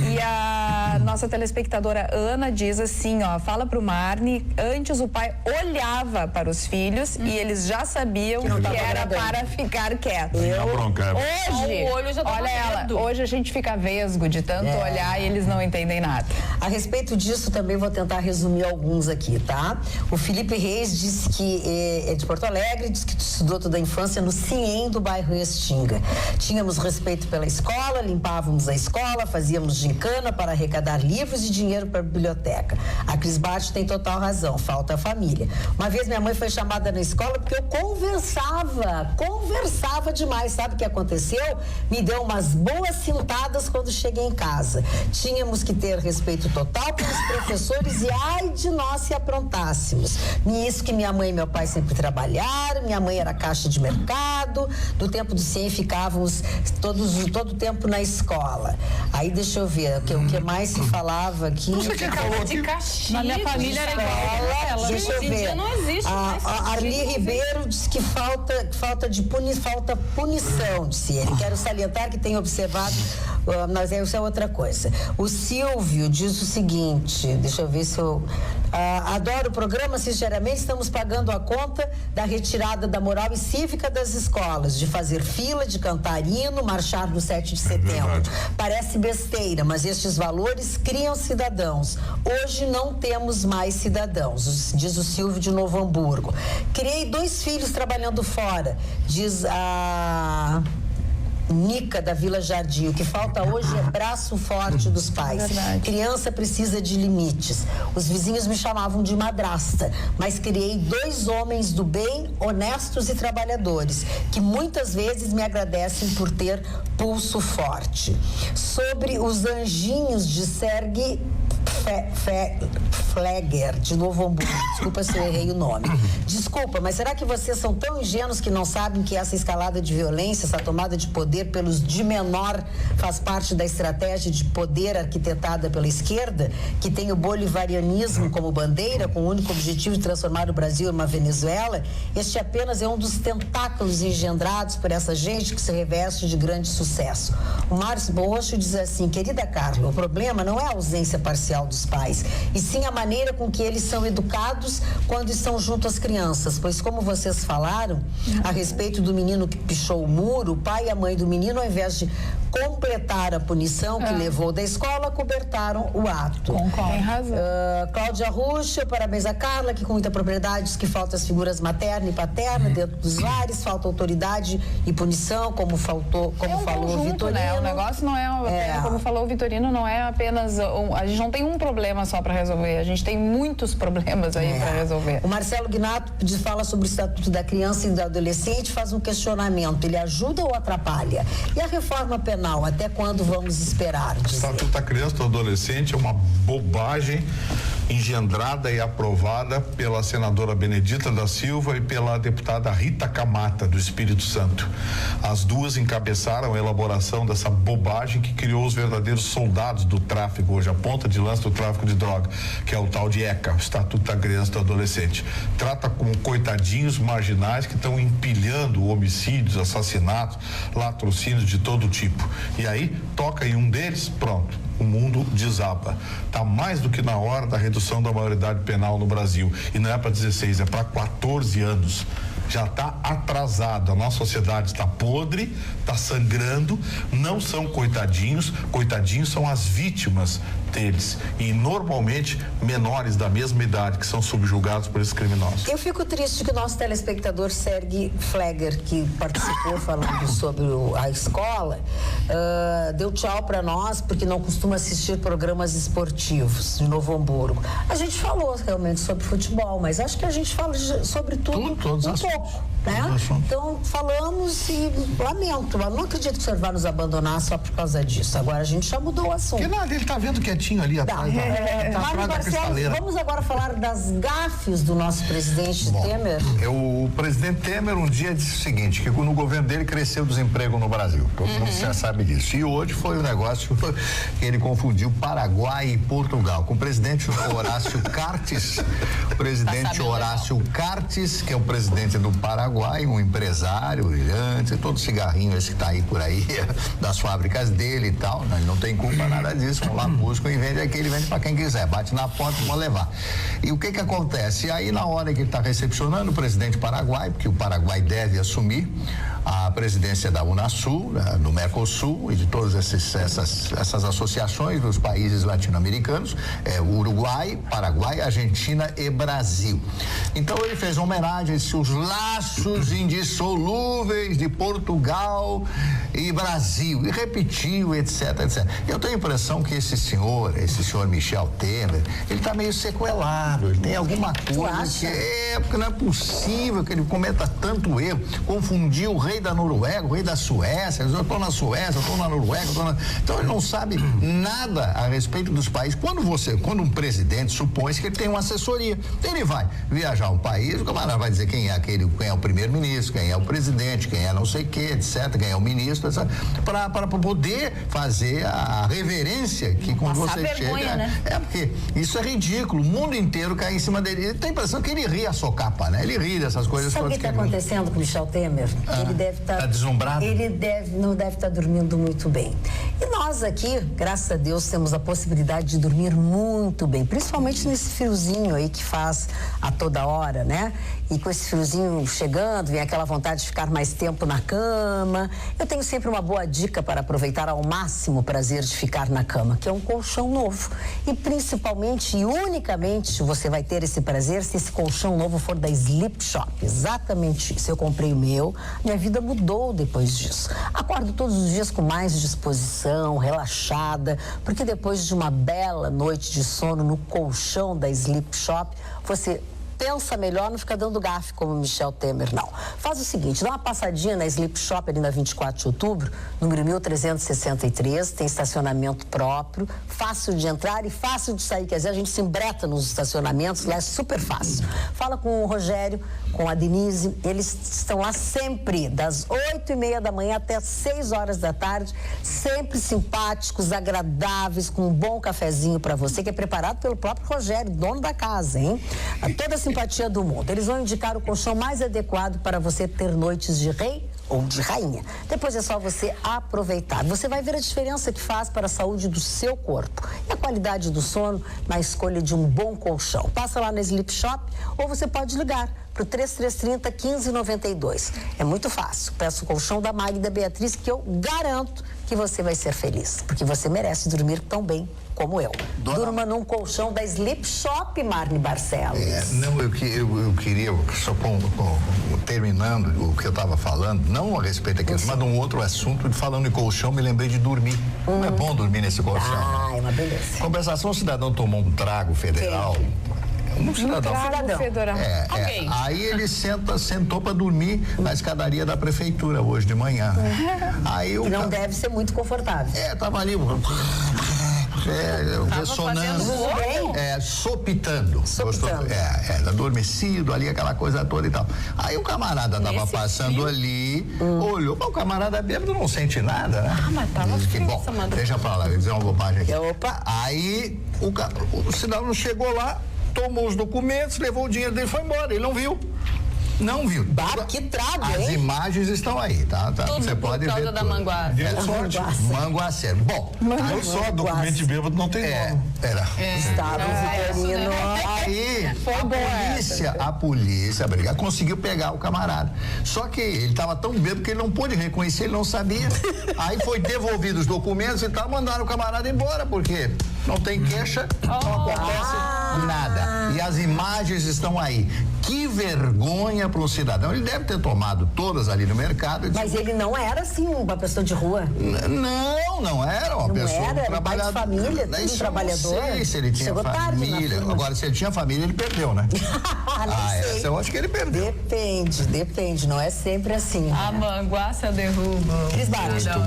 E a nossa telespectadora Ana diz assim, fala pro Marne, antes o pai olhava para os filhos e eles já sabiam que era para ficar quieto. Hoje, olha ela, hoje a gente fica vesgo de tanto olhar e eles não entendem nada. A respeito disso também vou tentar resumir alguns aqui, tá? O Felipe Reis disse que é de Porto Alegre, disse que estudou toda a infância no CIEM do bairro Restinga. Tínhamos respeito pela escola, limpávamos a escola, fazíamos gincana para arrecadar comprar livros e dinheiro para a biblioteca. A Cris Bart tem total razão, falta a família. Uma vez minha mãe foi chamada na escola porque eu conversava demais. Sabe o que aconteceu? Me deu umas boas cintadas quando cheguei em casa. Tínhamos que ter respeito total pelos professores e ai de nós se aprontássemos. Nisso que minha mãe e meu pai sempre trabalharam, minha mãe era caixa de mercado, do tempo do CIEM ficávamos todo o tempo na escola. Aí deixa eu ver, o que mais se falava aqui. Você que falou aqui? Na minha família era igual. Deixa eu ver. Não existe mais. Arli Ribeiro diz que falta punição, disse ele. Quero salientar que tem observado, mas isso é outra coisa. O Silvio diz o seguinte, deixa eu ver se eu... adoro o programa, sinceramente, estamos pagando a conta da retirada da moral e cívica das escolas, de fazer fila, de cantar hino, marchar no 7 de setembro. Parece besteira, mas estes valores criam cidadãos. Hoje não temos mais cidadãos, diz o Silvio de Novo Hamburgo. Criei 2 filhos trabalhando fora, diz a Nica da Vila Jardim. O que falta hoje é braço forte dos pais. Criança precisa de limites. Os vizinhos me chamavam de madrasta, mas criei 2 homens do bem, honestos e trabalhadores, que muitas vezes me agradecem por ter pulso forte. Sobre os anjinhos de Sergi Flegger, de Novo Hamburgo. Desculpa se eu errei o nome. Desculpa, mas será que vocês são tão ingênuos que não sabem que essa escalada de violência, essa tomada de poder pelos de menor faz parte da estratégia de poder arquitetada pela esquerda, que tem o bolivarianismo como bandeira, com o único objetivo de transformar o Brasil em uma Venezuela? Este apenas é um dos tentáculos engendrados por essa gente que se reveste de grande sucesso. O Márcio Borrocho diz assim: querida Carla, o problema não é a ausência parcial dos pais, e sim a maneira com que eles são educados quando estão junto às crianças, pois como vocês falaram a respeito do menino que pichou o muro, o pai e a mãe do menino, ao invés de completar a punição que levou da escola, cobertaram o ato. Concordo. Tem razão. Cláudia Ruxa, parabéns a Carla, que com muita propriedade diz que faltam as figuras materna e paterna dentro dos lares, falta autoridade e punição, como falou o Vitorino. Né? O negócio não é, como falou o Vitorino, não é apenas a gente não tem um problema só para resolver, a gente tem muitos problemas aí para resolver. O Marcelo Guinato fala sobre o Estatuto da Criança e do Adolescente, faz um questionamento, ele ajuda ou atrapalha? E a reforma penal, até quando vamos esperar? O Estatuto da Criança e do Adolescente é uma bobagem engendrada e aprovada pela senadora Benedita da Silva e pela deputada Rita Camata, do Espírito Santo. As duas encabeçaram a elaboração dessa bobagem que criou os verdadeiros soldados do tráfico, hoje a ponta de lança do tráfico de droga, que é o tal de ECA, o Estatuto da Criança e do Adolescente. Trata como coitadinhos marginais que estão empilhando homicídios, assassinatos, latrocínios de todo tipo. E aí, toca em um deles, pronto, o mundo desaba. Está mais do que na hora da redução da maioridade penal no Brasil. E não é para 16, é para 14 anos. Já está atrasado, a nossa sociedade está podre, está sangrando, não são coitadinhos são as vítimas deles, e normalmente menores da mesma idade que são subjugados por esses criminosos. Eu fico triste que o nosso telespectador Sergi Flegger, que participou falando sobre a escola, deu tchau para nós porque não costuma assistir programas esportivos de Novo Hamburgo. A gente falou realmente sobre futebol, mas acho que a gente fala sobre tudo um pouco, né? Então falamos e lamento, mas não acredito que o senhor vai nos abandonar só por causa disso. Agora a gente já mudou o assunto. Que nada, ele está vendo quietinho ali atrás. Mário Barcelos, vamos agora falar das gafes do nosso presidente Temer. O presidente Temer um dia disse o seguinte, que no governo dele cresceu o desemprego no Brasil. Todo mundo já sabe disso. E hoje foi um negócio que ele confundiu Paraguai e Portugal. Com o presidente Horácio Cartes, que é o presidente do Paraguai, um empresário brilhante, todo cigarrinho esse que está aí por aí, das fábricas dele e tal, né? Ele não tem culpa nada disso, vão lá, buscam e vende aqui, ele vende para quem quiser, bate na porta e vão levar. E o que acontece? E aí, na hora que ele está recepcionando o presidente Paraguai, porque o Paraguai deve assumir, a presidência da Unasul, do Mercosul e de todas essas associações dos países latino-americanos, Uruguai, Paraguai, Argentina e Brasil. Então ele fez homenagem a esses laços indissolúveis de Portugal e Brasil e repetiu, etc, etc. Eu tenho a impressão que esse senhor Michel Temer, ele está meio sequelado, ele tem alguma coisa porque não é possível que ele cometa tanto erro, confundir o rei da Noruega, o rei da Suécia, eu estou na Suécia, eu estou na Noruega, então ele não sabe nada a respeito dos países. Quando um presidente supõe que ele tem uma assessoria, ele vai viajar um país, o camarada vai dizer quem é o primeiro-ministro, quem é o presidente, quem é não sei o que, etc, quem é o ministro, para poder fazer a reverência que quando você chega, né? Porque isso é ridículo, o mundo inteiro cai em cima dele. Ele tem a impressão que ele ri a socapa, né? Ele ri dessas coisas. Sabe o que está acontecendo com o Michel Temer? Ele deve estar... Está deslumbrado? Ele não deve estar dormindo muito bem. E nós aqui, graças a Deus, temos a possibilidade de dormir muito bem, principalmente nesse friozinho aí que faz a toda hora, né? E com esse friozinho chegando, vem aquela vontade de ficar mais tempo na cama. Eu tenho sempre uma boa dica para aproveitar ao máximo o prazer de ficar na cama, que é um colchão novo. E principalmente e unicamente você vai ter esse prazer se esse colchão novo for da Sleep Shop. Exatamente isso. Eu comprei o meu, minha vida mudou depois disso. Acordo todos os dias com mais disposição, relaxada, porque depois de uma bela noite de sono no colchão da Sleep Shop, você pensa melhor, não fica dando gafe como Michel Temer, não. Faz o seguinte, dá uma passadinha na Sleep Shop ali na 24 de outubro, número 1363, tem estacionamento próprio, fácil de entrar e fácil de sair, quer dizer, a gente se embreta nos estacionamentos, lá é super fácil. Fala com o Rogério, com a Denise, eles estão lá sempre, das 8h30 da manhã até 6 horas da tarde, sempre simpáticos, agradáveis, com um bom cafezinho para você, que é preparado pelo próprio Rogério, dono da casa, hein? Toda a simpatia do mundo. Eles vão indicar o colchão mais adequado para você ter noites de rei ou de rainha. Depois é só você aproveitar. Você vai ver a diferença que faz para a saúde do seu corpo e a qualidade do sono na escolha de um bom colchão. Passa lá na Sleep Shop ou você pode ligar para o 3330-1592. É muito fácil. Peço o colchão da Magda Beatriz, que eu garanto que você vai ser feliz, porque você merece dormir tão bem como eu. Durma num colchão da Sleep Shop, Marne Barcelos. Eu queria, só terminando o que eu estava falando, não a respeito daquilo, mas de um outro assunto, falando de colchão, me lembrei de dormir. Não é bom dormir nesse colchão. É uma beleza. Compensação, o cidadão tomou um trago federal. Um cidadão federal. Aí ele sentou para dormir na escadaria da prefeitura hoje de manhã. Aí não deve ser muito confortável. Tava ali ressonando, sopitando. Adormecido ali, aquela coisa toda e tal. Aí o camarada tava passando ali, olhou, o camarada bêbado não sente nada, né? Mas tava bom, deixa pra lá, vou dizer uma bobagem aqui. Aí o cidadão chegou lá, tomou os documentos, levou o dinheiro dele e foi embora. Ele não viu. Não viu. Que trago, As imagens estão aí, tá? Você pode ver. Da Manguaça. Manguaceiro. Bom, não só documento de bêbado não tem nome. Estava Vitorino. Aí a polícia conseguiu pegar o camarada. Só que ele estava tão bêbado que ele não pôde reconhecer, ele não sabia. Aí foi devolvido os documentos e tal, mandaram o camarada embora, porque não tem queixa, não acontece nada. E as imagens estão aí. Que vergonha para um cidadão. Ele deve ter tomado todas ali no mercado. Mas ele não era assim uma pessoa de rua? Não era uma pessoa trabalhadora. Pai de família, tudo trabalhador. Não sei se ele tinha família. Agora, se ele tinha família, ele perdeu, né? Essa eu acho que ele perdeu. Depende. Não é sempre assim. A Manguaça derruba.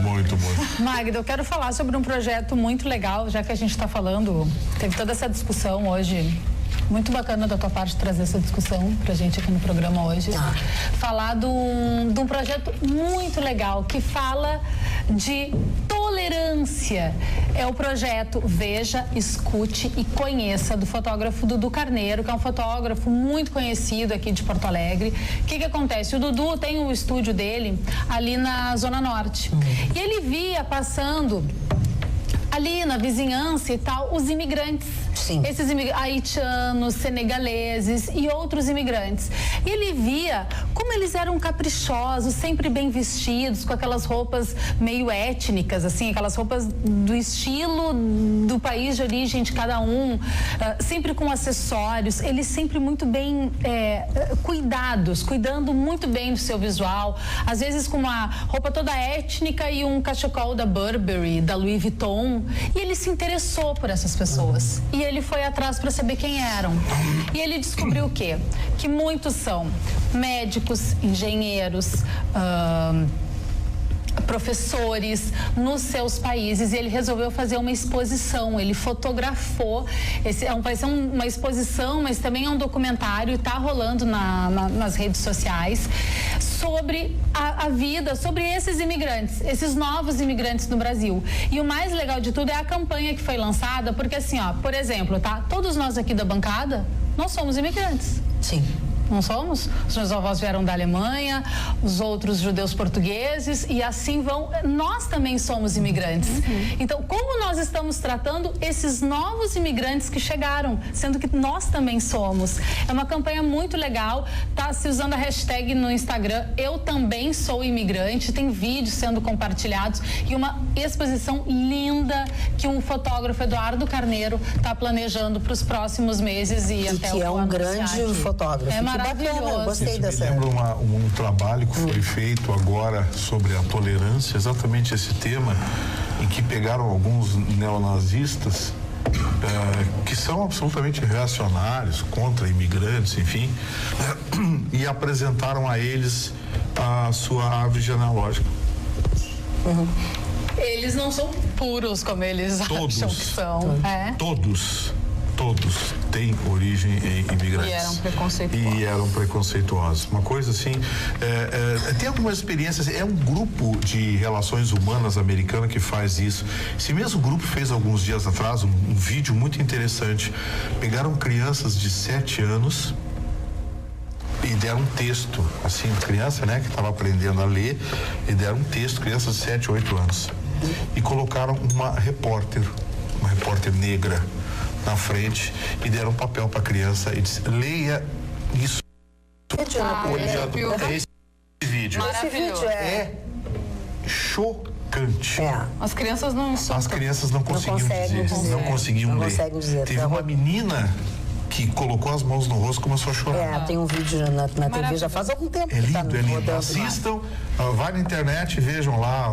Muito. Magda, eu quero falar sobre um projeto muito legal, já que a gente está falando, teve toda essa discussão hoje. Muito bacana da tua parte trazer essa discussão pra gente aqui no programa hoje. Falar de um projeto muito legal que fala de tolerância. É o projeto Veja, Escute e Conheça, do fotógrafo Dudu Carneiro, que é um fotógrafo muito conhecido aqui de Porto Alegre. O que acontece? O Dudu tem o estúdio dele ali na Zona Norte. E ele via passando ali na vizinhança e tal, os imigrantes Sim. Esses haitianos, senegaleses e outros imigrantes. E ele via como eles eram caprichosos, sempre bem vestidos, com aquelas roupas meio étnicas, assim, aquelas roupas do estilo do país de origem de cada um, sempre com acessórios, eles sempre muito bem cuidando muito bem do seu visual, às vezes com uma roupa toda étnica e um cachecol da Burberry, da Louis Vuitton, e ele se interessou por essas pessoas. E ele foi atrás para saber quem eram. E ele descobriu o quê? Que muitos são médicos, engenheiros, professores nos seus países, e ele resolveu fazer uma exposição. Ele fotografou, vai ser uma exposição, mas também é um documentário, está rolando nas redes sociais, sobre a vida, sobre esses imigrantes, esses novos imigrantes no Brasil. E o mais legal de tudo é a campanha que foi lançada, porque assim, ó, por exemplo, tá? Todos nós aqui da bancada, nós somos imigrantes. Sim. Não somos? Os meus avós vieram da Alemanha, os outros judeus portugueses, e assim vão. Nós também somos imigrantes. Então, como nós estamos tratando esses novos imigrantes que chegaram, sendo que nós também somos? É uma campanha muito legal, tá se usando a hashtag no Instagram, Eu Também Sou Imigrante, tem vídeos sendo compartilhados e uma exposição linda que o fotógrafo Eduardo Carneiro está planejando para os próximos meses e até o ano. Que é um grande fotógrafo. É maravilhoso. Gostei dessa. Me lembra um trabalho que foi feito agora sobre a tolerância, exatamente esse tema, em que pegaram alguns neonazistas que são absolutamente reacionários, contra imigrantes, enfim, e apresentaram a eles a sua árvore genealógica. Eles não são puros como eles acham que são. Todos têm origem em imigrantes. E eram preconceituosos. Uma coisa assim, tem algumas experiências, é um grupo de relações humanas americano que faz isso. Esse mesmo grupo fez alguns dias atrás um vídeo muito interessante. Pegaram crianças de 7 anos e deram um texto, assim, criança, né, que estava aprendendo a ler, e deram um texto, crianças de 7, 8 anos. E colocaram uma repórter negra na frente e deram um papel para a criança e disse: leia isso. É esse vídeo. Maravilhoso. É chocante. As crianças não conseguiam ler. Teve uma menina que colocou as mãos no rosto e começou a chorar. Tem um vídeo na TV já faz algum tempo. É lindo, é lindo. Assistam, vai na internet e vejam lá.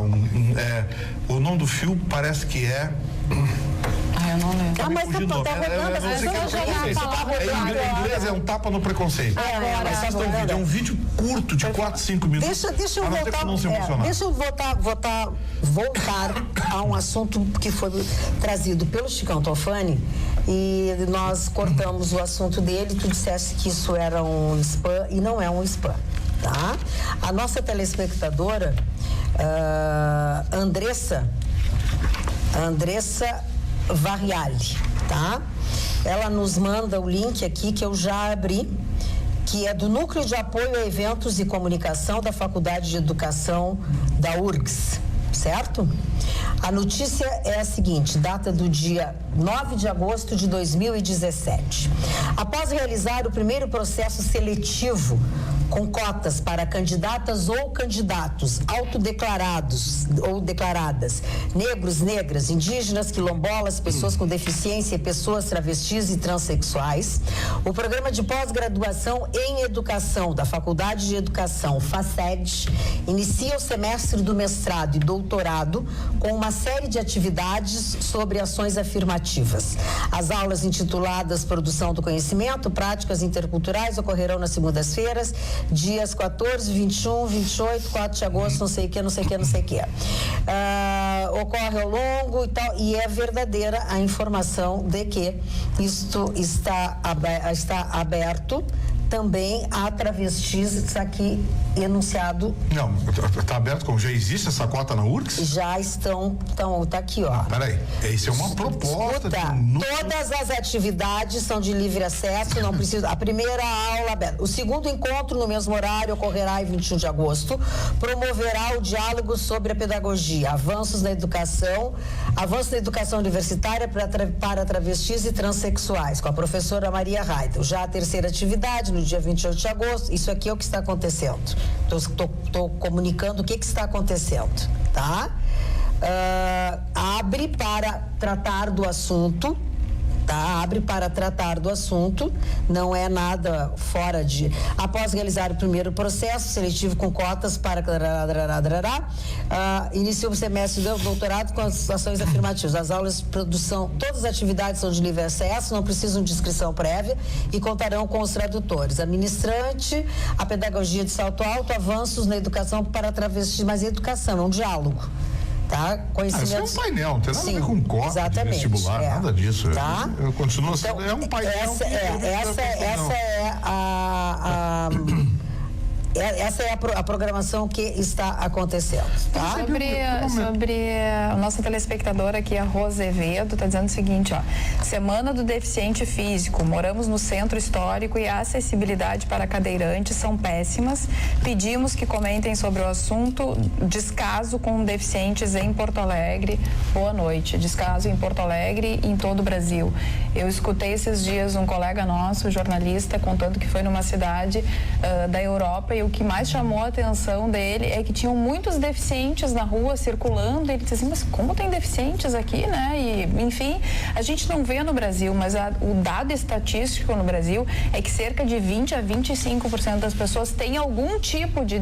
O nome do filme parece que é... eu não lembro. Mas tá rodando. Em inglês é um tapa no preconceito. É um vídeo curto de 4, 5 minutos. Deixa eu voltar a um assunto que foi trazido pelo Chicão Tofani, e nós cortamos o assunto dele. Tu disseste que isso era um spam e não é um spam, tá? A nossa telespectadora, Andressa Varriali, tá? Ela nos manda o link aqui que eu já abri, que é do Núcleo de Apoio a Eventos e Comunicação da Faculdade de Educação da URGS, certo? A notícia é a seguinte, data do dia 9 de agosto de 2017. Após realizar o primeiro processo seletivo com cotas para candidatas ou candidatos autodeclarados ou declaradas, negros, negras, indígenas, quilombolas, pessoas com deficiência e pessoas travestis e transexuais, o programa de pós-graduação em educação da Faculdade de Educação, FACED, inicia o semestre do mestrado e doutorado com uma série de atividades sobre ações afirmativas. As aulas intituladas Produção do Conhecimento, Práticas Interculturais ocorrerão nas segundas-feiras, dias 14, 21, 28, 4 de agosto, não sei o que. Ocorre ao longo e tal, e é verdadeira a informação de que isto está aberto também há travestis aqui enunciado. Não, está aberto como já existe essa cota na URGS? Já estão, tá aqui, ó. Peraí, isso é uma proposta. Todas as atividades são de livre acesso, não precisa. A primeira aula aberta. O segundo encontro no mesmo horário ocorrerá em 21 de agosto. Promoverá o diálogo sobre a pedagogia, avanços na educação universitária para travestis e transexuais, com a professora Maria Raidel. Já a terceira atividade, no dia 28 de agosto, isso aqui é o que está acontecendo. Estou comunicando o que está acontecendo, tá? Abre para tratar do assunto. Abre para tratar do assunto, não é nada fora de... Após realizar o primeiro processo seletivo com cotas para... inicia o semestre do doutorado com as ações afirmativas. As aulas de produção, todas as atividades são de livre acesso, não precisam de inscrição prévia e contarão com os tradutores. A ministrante, a pedagogia de salto alto, avanços na educação para travestis, mas educação, é um diálogo. Tá? Isso é um painel, não tem nada a ver com cota de vestibular, nada disso. Tá? Eu continuo sendo, é um painel. Essa é a programação que está acontecendo, tá? Sobre a nossa telespectadora aqui, a Rosa Azevedo, está dizendo o seguinte, ó. Semana do deficiente físico. Moramos no centro histórico e a acessibilidade para cadeirantes são péssimas. Pedimos que comentem sobre o assunto. Descaso com deficientes em Porto Alegre. Boa noite. Descaso em Porto Alegre e em todo o Brasil. Eu escutei esses dias um colega nosso, jornalista, contando que foi numa cidade da Europa e o que mais chamou a atenção dele é que tinham muitos deficientes na rua circulando. Ele disse assim, mas como tem deficientes aqui, né? E, enfim, a gente não vê no Brasil, mas o dado estatístico no Brasil é que cerca de 20 a 25% das pessoas têm algum tipo de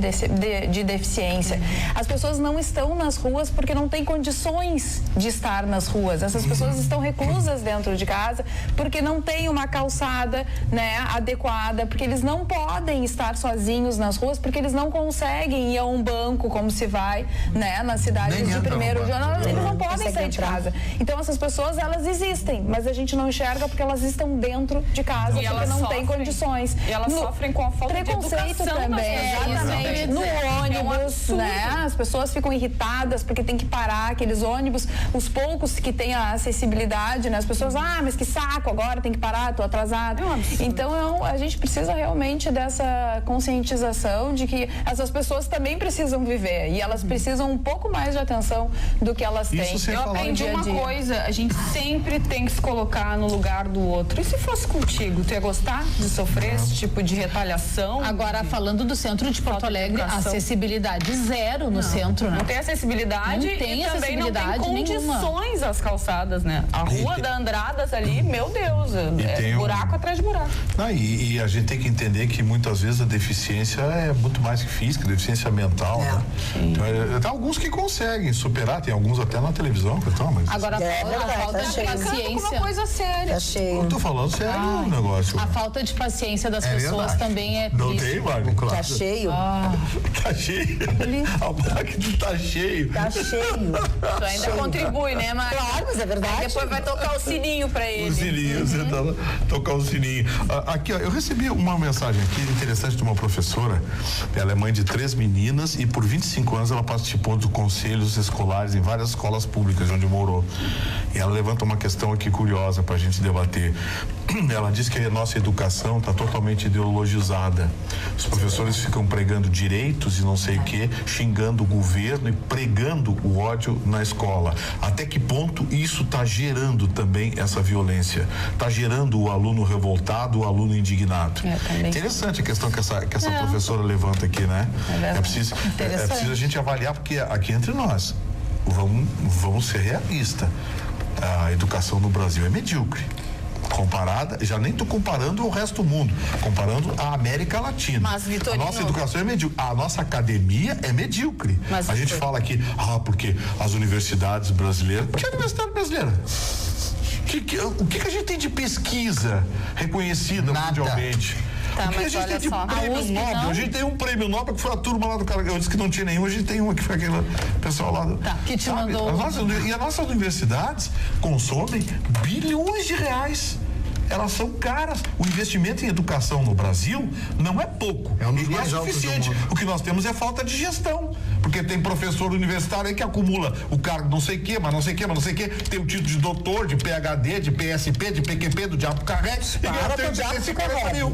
deficiência. As pessoas não estão nas ruas porque não têm condições de estar nas ruas. Essas pessoas estão reclusas dentro de casa porque não tem uma calçada, né, adequada, porque eles não podem estar sozinhos nas ruas, porque eles não conseguem ir a um banco como se vai, né, nas cidades de primeiro jornal, eles não podem sair de casa. Então essas pessoas, elas existem, mas a gente não enxerga porque elas estão dentro de casa, e porque não têm condições. E elas sofrem com a falta de educação também, exatamente. No ônibus, né, as pessoas ficam irritadas porque tem que parar aqueles ônibus, os poucos que têm a acessibilidade, né, as pessoas, mas que saco, agora tem que parar, tô atrasado. Então a gente precisa realmente dessa conscientização de que essas pessoas também precisam viver e elas precisam um pouco mais de atenção do que elas têm. Eu aprendi uma coisa, a gente sempre tem que se colocar no lugar do outro. E se fosse contigo, tu ia gostar de sofrer esse tipo de retaliação? Agora, falando do centro de Porto Alegre, acessibilidade zero no centro, né? Não tem acessibilidade não tem e acessibilidade também não tem condições nenhuma. As calçadas, né? A rua da Andradas ali, meu Deus, é buraco atrás de buraco. E a gente tem que entender que muitas vezes a deficiência é muito mais que física, deficiência mental, né? Então, tem alguns que conseguem superar, tem alguns até na televisão, mas... Agora, a falta de paciência... Uma coisa séria. Tá cheio. Eu tô falando sério o negócio. A falta de paciência das pessoas verdade. Também é não triste. Tem, Marco, claro. Tá cheio. Tá cheio. A máquina tá cheio. Tá cheio. Tu ainda contribui, né, Marco? Claro, mas é verdade. Aí depois vai tocar o sininho pra ele. O sininho, você tá tocar o sininho. Aqui, ó, eu recebi uma mensagem aqui interessante de uma professora. Ela é mãe de 3 meninas e por 25 anos ela participou dos conselhos escolares em várias escolas públicas onde morou. E ela levanta uma questão aqui curiosa para a gente debater. Ela diz que a nossa educação está totalmente ideologizada. Os professores ficam pregando direitos e não sei o quê, xingando o governo e pregando o ódio na escola. Até que ponto isso está gerando também essa violência? Está gerando o aluno revoltado, o aluno indignado. Interessante a questão que essa professora levanta aqui, né? É preciso a gente avaliar, porque aqui entre nós, vamos ser realistas. A educação no Brasil é medíocre. Comparada, já nem estou comparando o resto do mundo, comparando a América Latina. Mas, Vitorino, a nossa educação é medíocre, a nossa academia é medíocre. Mas, a gente fala aqui, porque as universidades brasileiras... Que universidade brasileira? O que a gente tem de pesquisa reconhecida mundialmente? Tá, porque a gente tem de prêmio Nobel. A gente tem um prêmio Nobel que foi a turma lá do cara. Eu disse que não tinha nenhum, a gente tem uma que foi aquele pessoal lá. Que te mandou. E as nossas universidades consomem bilhões de reais. elas são caras. O investimento em educação no Brasil não é pouco. É um dos mais altos do mundo. O que nós temos é falta de gestão. Porque tem professor universitário aí que acumula o cargo não sei o quê, mas não sei o quê, mas não sei o quê. Tem o título de doutor, de PhD, de PSP, de PQP, do diabo carrega. Para do diabo que carrega.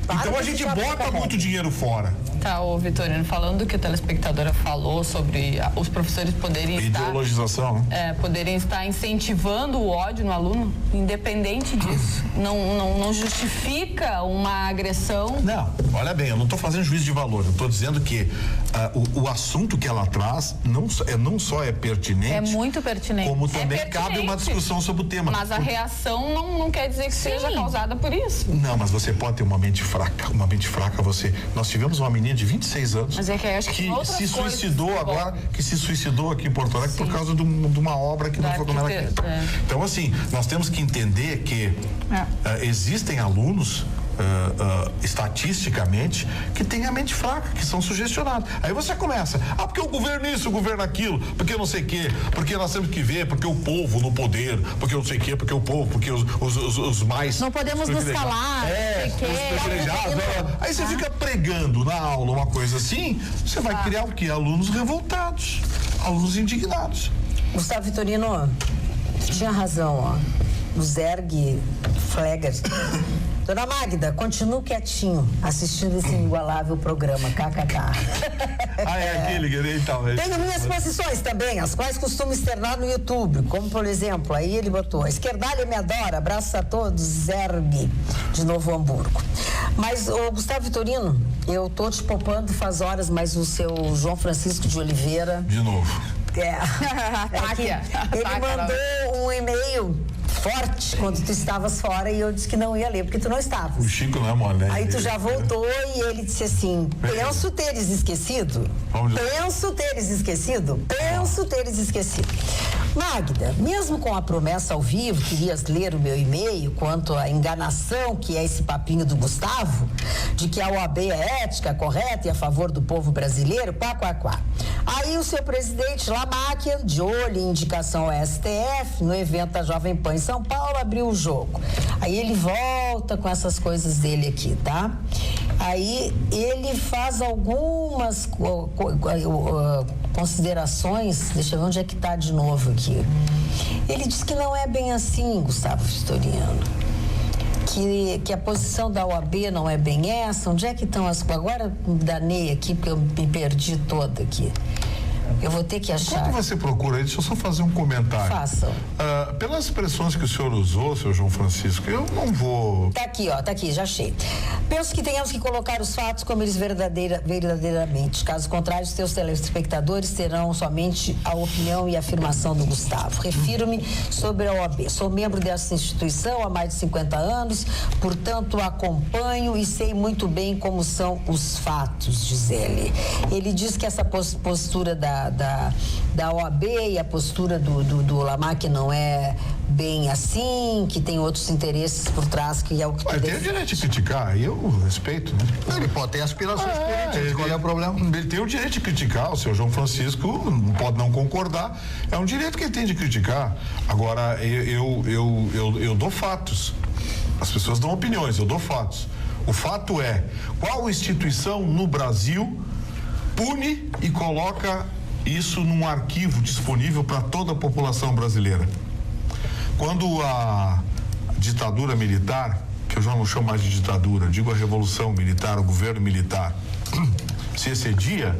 Então a gente bota muito dinheiro fora. Tá, ô Vitorino, falando que a telespectadora falou sobre os professores poderem ideologização, né? Poderem estar incentivando o ódio no aluno, independente disso. Não justifica uma agressão. Não, olha bem, eu não estou fazendo juízo de valor, eu estou dizendo que o assunto que ela traz não só é pertinente. É muito pertinente. Como também cabe uma discussão sobre o tema. Mas a reação não quer dizer que seja causada por isso. Não, mas você pode ter uma mente fraca. Uma mente fraca, nós tivemos uma menina de 26 anos mas é que, acho que se suicidou agora, que se suicidou aqui em Porto Alegre por causa de uma obra que não foi como ela quer. Então, assim, nós temos que entender que existem alunos estatisticamente que têm a mente fraca, que são sugestionados. Aí você começa, porque o governo isso, o governo aquilo, porque não sei o quê, porque nós temos que ver, porque o povo no poder, porque não sei o quê, porque o povo, porque os mais... Não podemos nos calar, os privilegiados. Aí você fica pregando na aula uma coisa assim, você vai criar o quê? Alunos revoltados, alunos indignados. Gustavo Vitorino, tinha razão, ó. O Zerg Fleger. Dona Magda, continue quietinho, assistindo esse inigualável programa, kkk. É aquele que então. Tenho minhas posições também, as quais costumo externar no YouTube, como por exemplo, aí ele botou, a esquerdalha me adora, abraço a todos, Zerg, de Novo Hamburgo. Mas, Gustavo Vitorino, eu tô te poupando faz horas, mas o seu João Francisco de Oliveira... De novo. Ele mandou um e-mail forte quando tu estavas fora e eu disse que não ia ler, porque tu não estavas. O Chico não é mole, né? Aí tu já voltou e ele disse assim, penso teres esquecido. Magda, mesmo com a promessa ao vivo, querias ler o meu e-mail quanto à enganação que é esse papinho do Gustavo, de que a OAB é ética, correta e a favor do povo brasileiro, quá. Aí o seu presidente Lamáquia, de olho em indicação ao STF, no evento da Jovem Pan em São Paulo, abriu o jogo. Aí ele volta com essas coisas dele aqui, tá? Aí ele faz algumas considerações, deixa eu ver onde é que tá de novo aqui. Ele diz que não é bem assim, Gustavo Vitorino. Que a posição da OAB não é bem essa. Onde é que estão as... Agora danei aqui, porque eu me perdi toda aqui. Eu vou ter que achar. Enquanto você procura aí, deixa eu só fazer um comentário. Faça. Pelas expressões que o senhor usou, seu João Francisco, eu não vou... Tá aqui, já achei. Penso que tenhamos que colocar os fatos como eles verdadeiramente. Caso contrário, os teus telespectadores terão somente a opinião e a afirmação do Gustavo. Refiro-me sobre a OAB. Sou membro dessa instituição há mais de 50 anos, portanto, acompanho e sei muito bem como são os fatos, diz ele. Ele diz que essa postura da OAB e a postura do Lamáquia não é bem assim, que tem outros interesses por trás, que é o que... Ele tem o direito de criticar, e eu respeito, né? Ele pode ter aspirações políticas, qual é o problema? Ele tem o direito de criticar, o seu João Francisco pode não concordar, é um direito que ele tem de criticar. Agora, eu dou fatos, as pessoas dão opiniões, eu dou fatos. O fato é, qual instituição no Brasil pune e coloca isso num arquivo disponível para toda a população brasileira? Quando a ditadura militar, que eu já não chamo mais de ditadura, digo a revolução militar, o governo militar, se excedia,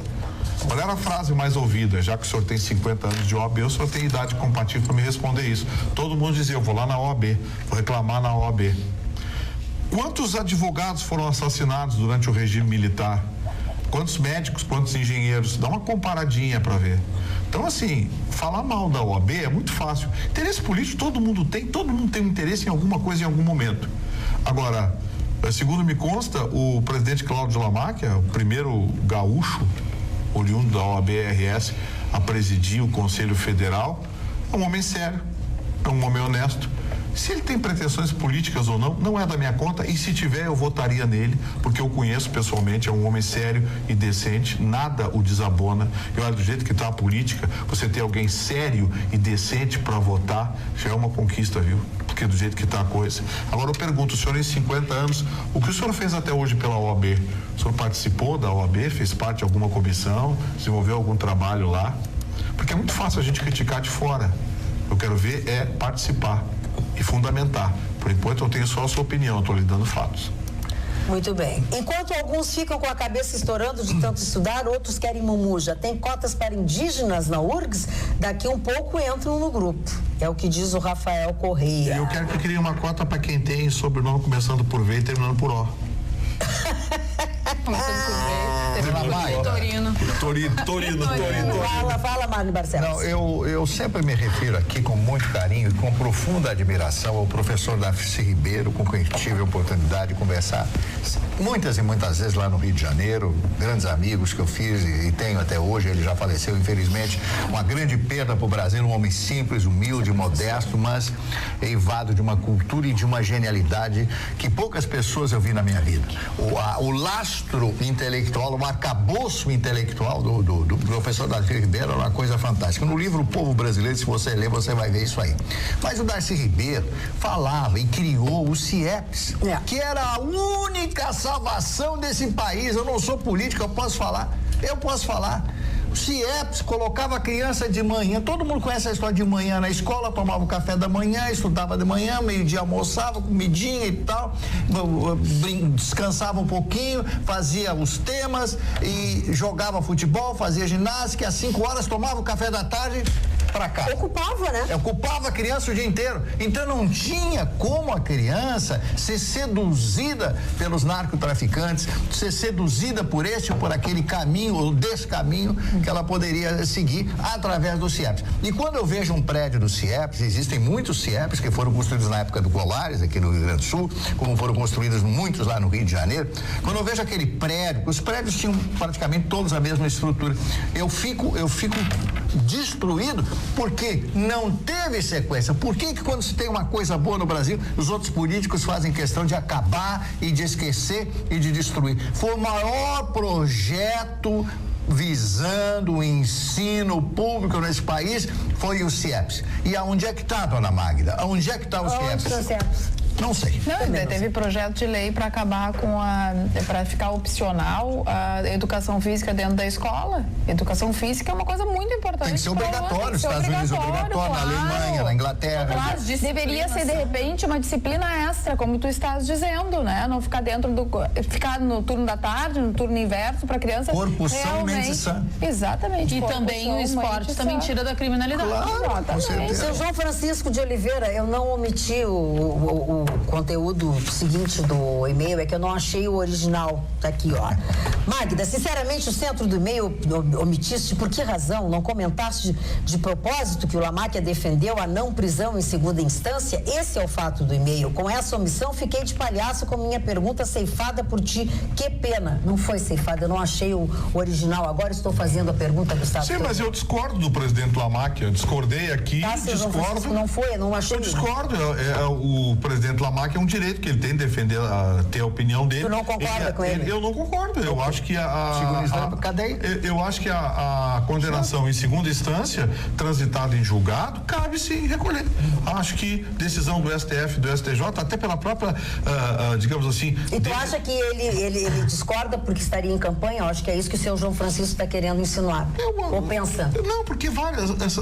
qual era a frase mais ouvida? Já que o senhor tem 50 anos de OAB, o senhor tem idade compatível para me responder isso. Todo mundo dizia, eu vou lá na OAB, vou reclamar na OAB. Quantos advogados foram assassinados durante o regime militar? Quantos médicos, quantos engenheiros? Dá uma comparadinha para ver. Então, assim, falar mal da OAB é muito fácil. Interesse político todo mundo tem um interesse em alguma coisa em algum momento. Agora, segundo me consta, o presidente Cláudio Lamáquia, o primeiro gaúcho, oriundo da OAB-RS, a presidir o Conselho Federal, é um homem sério, é um homem honesto, Se ele tem pretensões políticas ou não, não é da minha conta, e se tiver, eu votaria nele, porque eu conheço pessoalmente, é um homem sério e decente, nada o desabona. E olha, do jeito que está a política, você ter alguém sério e decente para votar, já é uma conquista, viu? Porque do jeito que está a coisa. Agora eu pergunto, o senhor em 50 anos, o que o senhor fez até hoje pela OAB? O senhor participou da OAB, fez parte de alguma comissão, desenvolveu algum trabalho lá? Porque é muito fácil a gente criticar de fora. Eu quero ver é participar e fundamentar. Por enquanto eu tenho só a sua opinião, estou lhe dando fatos. Muito bem. Enquanto alguns ficam com a cabeça estourando de tanto estudar, outros querem mumuja. Tem cotas para indígenas na URGS? Daqui um pouco entram no grupo. É o que diz o Rafael Correia. Eu quero que crie uma cota para quem tem sobrenome começando por V e terminando por O. Começando por V, Torino. Fala, Marne Barcelos. Não, eu sempre me refiro aqui com muito carinho e com profunda admiração ao professor Darcy Ribeiro, com quem tive a oportunidade de conversar muitas e muitas vezes lá no Rio de Janeiro, grandes amigos que eu fiz e tenho até hoje. Ele já faleceu, infelizmente, uma grande perda para o Brasil, um homem simples, humilde, modesto, mas eivado de uma cultura e de uma genialidade que poucas pessoas eu vi na minha vida. O lastro intelectual, o arcabouço intelectual do professor Darcy Ribeiro é uma coisa fantástica. No livro O Povo Brasileiro, se você ler, você vai ver isso aí. Mas o Darcy Ribeiro falava e criou o CIEPS, que era a única salvação desse país. Eu não sou político, eu posso falar. O CIEPS colocava a criança de manhã, todo mundo conhece a história de manhã na escola, tomava o café da manhã, estudava de manhã, meio-dia almoçava, comidinha e tal, descansava um pouquinho, fazia os temas e jogava futebol, fazia ginástica, às 5 horas tomava o café da tarde para cá. Ocupava, né? Ocupava a criança o dia inteiro. Então não tinha como a criança ser seduzida pelos narcotraficantes, ser seduzida por este ou por aquele caminho ou desse caminho que ela poderia seguir através do CIEPS. E quando eu vejo um prédio do CIEPS, existem muitos CIEPS que foram construídos na época do Colares, aqui no Rio Grande do Sul, como foram construídos muitos lá no Rio de Janeiro. Quando eu vejo aquele prédio, os prédios tinham praticamente todos a mesma estrutura. Eu fico destruído porque não teve sequência. Por que quando se tem uma coisa boa no Brasil, os outros políticos fazem questão de acabar e de esquecer e de destruir? Foi o maior projeto visando o ensino público nesse país, foi o CIEPS. E aonde é que está, dona Magda? Aonde é que está o CIEPS? Não sei. Não, teve projeto de lei para acabar com para ficar opcional a educação física dentro da escola. Educação física é uma coisa muito importante. Tem que ser obrigatório, nos Estados Unidos é obrigatório, claro. Na Alemanha, na Inglaterra. Claro, deveria ser, de repente, uma disciplina extra, como tu estás dizendo, né? Não ficar ficar no turno da tarde, no turno inverso, para criança. Corpo são, mente sã. Exatamente. E também o esporte também tira da criminalidade. Claro, com certeza. Seu João Francisco de Oliveira, eu não omiti o conteúdo seguinte do e-mail, é que eu não achei o original. Tá aqui, ó. Magda, sinceramente, o centro do e-mail omitiste por que razão? Não comentaste de propósito que o Lamáquia defendeu a não prisão em segunda instância? Esse é o fato do e-mail. Com essa omissão, fiquei de palhaço com minha pergunta ceifada por ti. Que pena. Não foi ceifada, eu não achei o original. Agora estou fazendo a pergunta, Gustavo. Sim, mas eu discordo do presidente Lamáquia. Eu discordei aqui, discordo. Não foi, eu não achei. Eu discordo. O presidente Lamáquia é um direito que ele tem de defender, ter a opinião dele. Tu não concorda com ele? Eu não concordo. Eu acho que eu acho que a condenação em segunda instância, transitada em julgado, cabe sim recolher. Acho que decisão do STF, do STJ, até pela própria, digamos assim. E tu acha que ele discorda porque estaria em campanha? Eu acho que é isso que o seu João Francisco está querendo insinuar. Ou pensando? Não, porque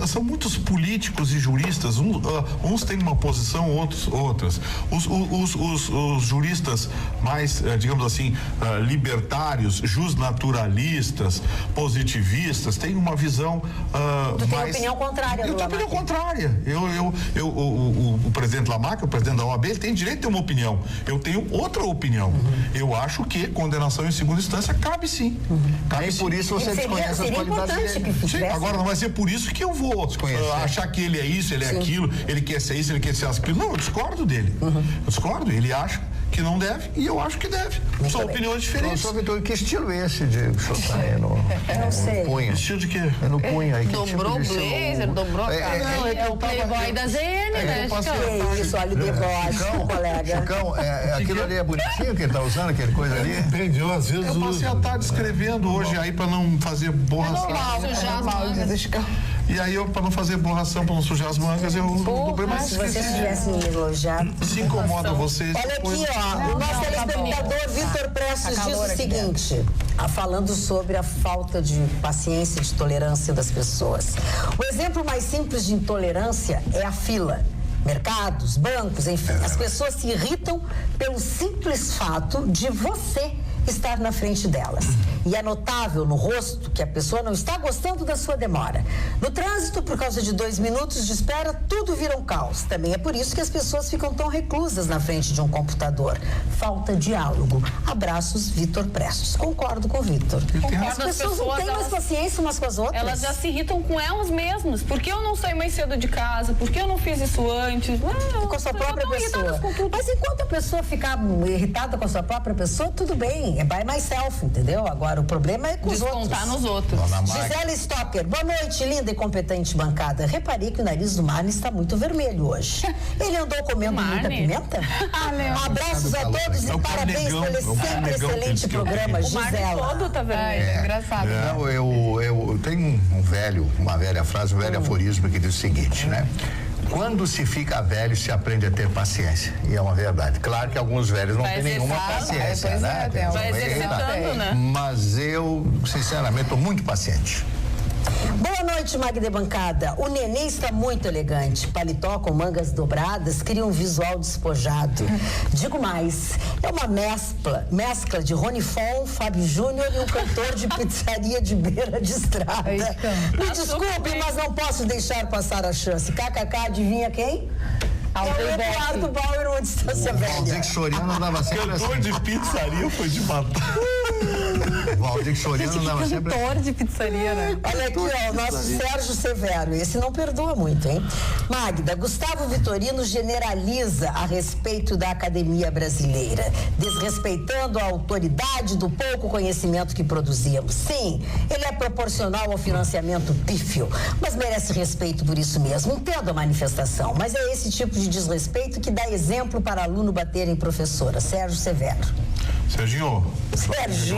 são muitos políticos e juristas, uns têm uma posição, outras. Os juristas mais, digamos assim, libertários, justnaturalistas, positivistas, têm uma visão tu tem opinião contrária do Lamáquia? Eu tenho opinião contrária. O presidente Lamáquia, o presidente da OAB, ele tem direito de ter uma opinião. Eu tenho outra opinião. Eu acho que condenação em segunda instância cabe sim. Cabe por isso você desconhece as qualidades dele. Sim, agora não vai ser por isso que eu vou achar que ele é isso, ele é aquilo, ele quer ser isso, ele quer ser aquilo. Não, eu discordo dele. Eu discordo. Ele acha que não deve e eu acho que deve. São opiniões diferentes. Professor Vitor, que estilo esse de o senhor tá aí no punho? Estilo de quê? É no punho aí. Dobrou o blazer, dobrou a cara. É o playboy da ZN, né, Chicão? Que isso, olha o deboche, colega. Chicão, aquilo ali é bonitinho que ele tá usando, aquele coisa ali? Depende, às vezes... Eu passei a tarde escrevendo hoje aí pra não fazer borração. E aí, pra não fazer borração, pra não sujar as mangas, eu dobrei mais. Se vocês tivessem me elogiado. Se incomoda vocês. Olha aqui, ó, o nosso telespectador Vitor Prestes diz o seguinte, falando sobre a falta de paciência e de tolerância das pessoas. O exemplo mais simples de intolerância é a fila. Mercados, bancos, enfim, as pessoas se irritam pelo simples fato de você estar na frente delas. E é notável no rosto que a pessoa não está gostando da sua demora. No trânsito, por causa de 2 minutos de espera, tudo vira um caos. Também é por isso que as pessoas ficam tão reclusas na frente de um computador. Falta diálogo. Abraços, Vitor Prestes. Concordo com o Vitor. As pessoas não têm mais paciência umas com as outras. Elas já se irritam com elas mesmas. Por que eu não saí mais cedo de casa? Por que eu não fiz isso antes? Com a sua própria pessoa. Mas enquanto a pessoa ficar irritada com a sua própria pessoa, tudo bem. É by myself, entendeu? Agora, o problema é com os outros. Descontar nos outros. Gisele Stocker, boa noite, linda e competente bancada. Reparei que o nariz do Marne está muito vermelho hoje. Ele andou comendo muita pimenta? Abraços a todos e parabéns pelo sempre excelente programa, Gisela. O Marne todo tá vermelho, é engraçado. Eu tenho uma velha frase, um velho aforismo que diz o seguinte, né? Quando se fica velho, se aprende a ter paciência. E é uma verdade. Claro que alguns velhos não têm nenhuma paciência, né? Vai exercitando, né? Mas eu, sinceramente, estou muito paciente. Boa noite, Magda Bancada. O nenê está muito elegante. Paletó com mangas dobradas cria um visual despojado. Digo mais, é uma mescla de Rony Fon, Fábio Júnior e um cantor de pizzaria de beira de estrada. Me desculpe, mas não posso deixar passar a chance. KKK, adivinha quem? É o Eduardo Bauer, uma distância velha. Valdir Soriano dava sempre assim. Cantor de pizzaria foi de matar. Valdir Soriano dava sempre assim. Cantor de pizzaria, né? Olha aqui, ó, o nosso Sérgio Severo. Esse não perdoa muito, hein? Magda, Gustavo Vitorino generaliza a respeito da academia brasileira, desrespeitando a autoridade do pouco conhecimento que produzimos. Sim, ele é proporcional ao financiamento pífio, mas merece respeito por isso mesmo. Entendo a manifestação, mas é esse tipo de desrespeito que dá exemplo para aluno bater em professora. Sérgio Severo. Serginho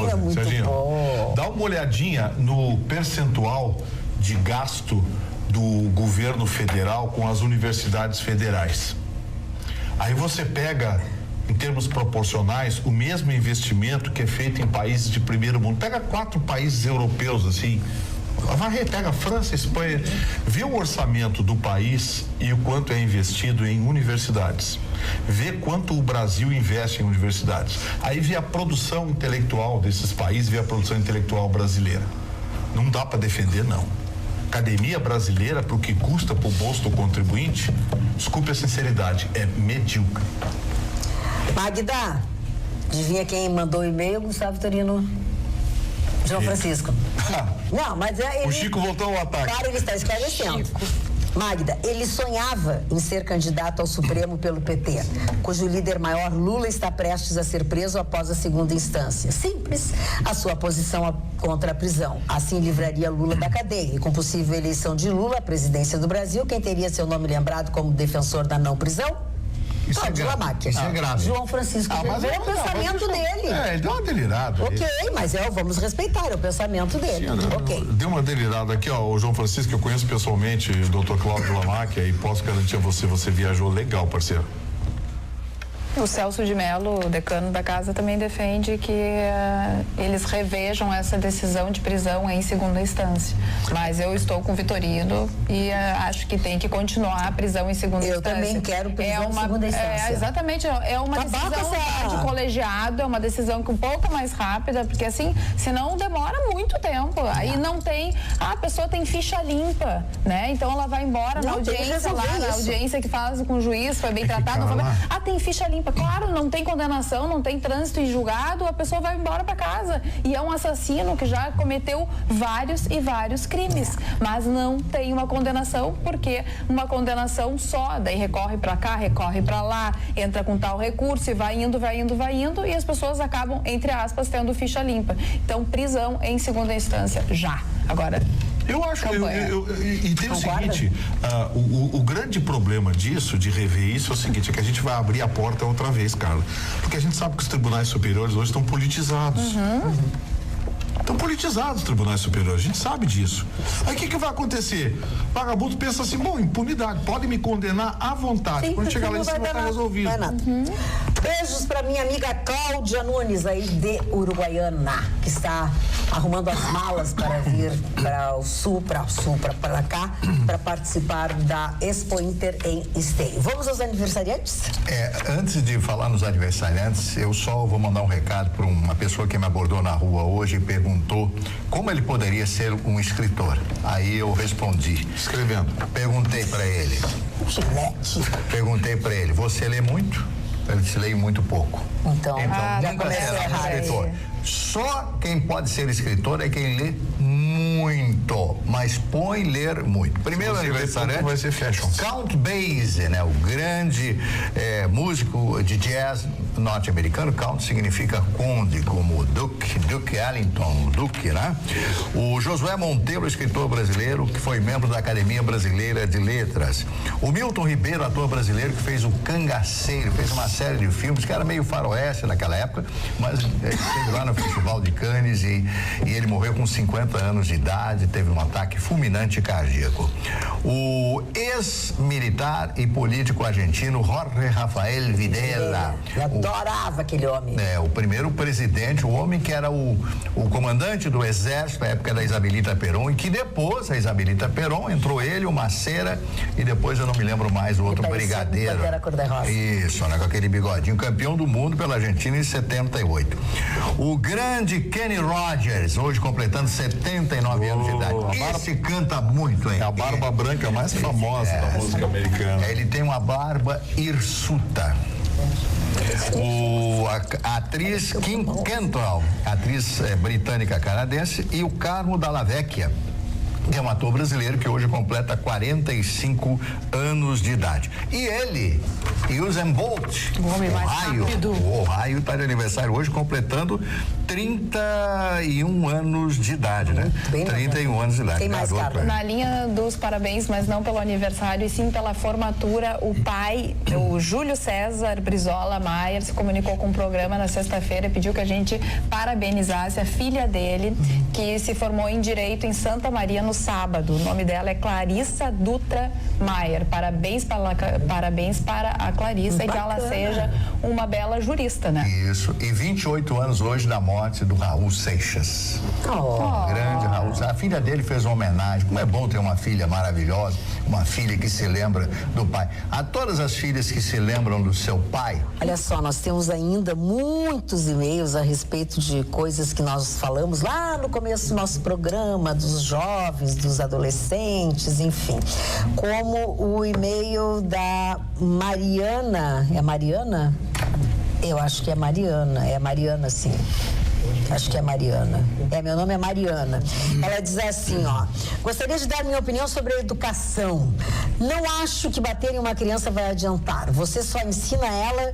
é muito bom. Dá uma olhadinha no percentual de gasto do governo federal com as universidades federais. Aí você pega, em termos proporcionais, o mesmo investimento que é feito em países de primeiro mundo. Pega 4 países europeus, assim, pega França, Espanha, vê o orçamento do país e o quanto é investido em universidades. Vê quanto o Brasil investe em universidades. Aí vê a produção intelectual desses países, vê a produção intelectual brasileira. Não dá para defender, não. Academia brasileira, para o que custa para o bolso do contribuinte, desculpe a sinceridade, é medíocre. Magda, adivinha quem mandou o e-mail? Gustavo Vitorino. João Francisco. Não, mas ele... O Chico voltou ao ataque. Claro, ele está esclarecendo. Magda, ele sonhava em ser candidato ao Supremo pelo PT, cujo líder maior, Lula, está prestes a ser preso após a segunda instância. Simples, a sua posição contra a prisão. Assim livraria Lula da cadeia. E com possível eleição de Lula à presidência do Brasil, quem teria seu nome lembrado como defensor da não prisão? Isso é grave. Isso é grave. João Francisco, mas é o pensamento dele. Ele deu uma delirada. Ok, mas vamos respeitar, é o pensamento dele. Ok. Deu uma delirada aqui, ó, o João Francisco, que eu conheço pessoalmente, o doutor Cláudio Lamáquia, e posso garantir a você viajou legal, parceiro. O Celso de Mello, o decano da casa, também defende que eles revejam essa decisão de prisão em segunda instância. Mas eu estou com o Vitorino e acho que tem que continuar a prisão em segunda instância. Eu também quero prisão em segunda instância. Exatamente, é uma decisão de colegiado, é uma decisão que um pouco mais rápida, porque assim, senão demora muito tempo. Aí não tem, a pessoa tem ficha limpa, né? Então ela vai embora na audiência lá, na audiência que faz com o juiz, foi bem tratado, tem ficha limpa. limpa. Claro, não tem condenação, não tem trânsito em julgado, a pessoa vai embora para casa. E é um assassino que já cometeu vários e vários crimes, mas não tem uma condenação, porque uma condenação só, daí recorre para cá, recorre para lá, entra com tal recurso e vai indo, e as pessoas acabam, entre aspas, tendo ficha limpa. Então, prisão em segunda instância, já. Agora... Eu acho que e tem o seguinte, o grande problema disso, de rever isso, é o seguinte, é que a gente vai abrir a porta outra vez, Carla. Porque a gente sabe que os tribunais superiores hoje estão politizados. Estão politizados os tribunais superiores, a gente sabe disso. Aí o que vai acontecer? O vagabundo pensa assim, bom, impunidade, pode me condenar à vontade. Sim, quando chegar lá em cima, vai estar resolvido. Não é nada. Beijos para minha amiga Cláudia Nunes, aí de Uruguaiana, que está arrumando as malas para vir para o sul, para cá, para participar da Expo Inter em Esteio. Vamos aos aniversariantes? Antes de falar nos aniversariantes, eu só vou mandar um recado para uma pessoa que me abordou na rua hoje e perguntou como ele poderia ser um escritor. Aí eu respondi. Escrevendo. Perguntei para ele. Você lê muito? Ele disse, leio muito pouco. Então nunca será um escritor. Só quem pode ser escritor é quem lê muito, mas põe ler muito. Primeiro aniversário vai ser fashion. Count Basie, né? O grande músico de jazz norte-americano. Count significa conde, como Duke Ellington, Duke, né? O Josué Monteiro, escritor brasileiro, que foi membro da Academia Brasileira de Letras. O Milton Ribeiro, ator brasileiro, que fez o Cangaceiro, fez uma série de filmes que era meio faroeste naquela época, mas esteve lá no Festival de Cannes e ele morreu com 50 anos de idade, teve um ataque fulminante cardíaco. O ex-militar e político argentino Jorge Rafael Videla. Eu adorava aquele homem. O primeiro presidente, o homem que era o comandante do exército na época da Isabelita Perón, e que depois, a Isabelita Perón, entrou ele, o Macera, e depois eu não me lembro mais, o outro brigadeiro. Isso, né, com aquele bigodinho, campeão do mundo pela Argentina em 78. O grande Kenny Rogers, hoje completando 79 anos de idade. Esse canta muito, hein? É a barba branca mais famosa da música americana. Ele tem uma barba hirsuta. A atriz Kim Cattrall, atriz britânica canadense, e o Carmo Dalla Vecchia, que é um ator brasileiro que hoje completa 45 anos de idade. E ele, Usain Bolt, o homem mais rápido. O Ohio está de aniversário hoje, completando 31 anos de idade, né? 31 anos de idade. Tem mais, na linha dos parabéns, mas não pelo aniversário, e sim pela formatura, o pai, o Júlio César Brizola Maier, se comunicou com o programa na sexta-feira e pediu que a gente parabenizasse a filha dele, que se formou em Direito em Santa Maria no sábado. O nome dela é Clarissa Dutra Maier. Parabéns para a Clarissa, e que ela seja uma bela jurista, né? Isso. E 28 anos hoje da morte do Raul Seixas. O grande Raul. A filha dele fez uma homenagem. Como é bom ter uma filha maravilhosa, uma filha que se lembra do pai. A todas as filhas que se lembram do seu pai. Olha só, nós temos ainda muitos e-mails a respeito de coisas que nós falamos lá no começo do nosso programa, dos jovens, dos adolescentes, enfim. Como o e-mail da Mariana. É Mariana? Eu acho que é Mariana, sim. Acho que é Mariana. Meu nome é Mariana. Ela diz assim, gostaria de dar minha opinião sobre a educação. Não acho que bater em uma criança vai adiantar. Você só ensina ela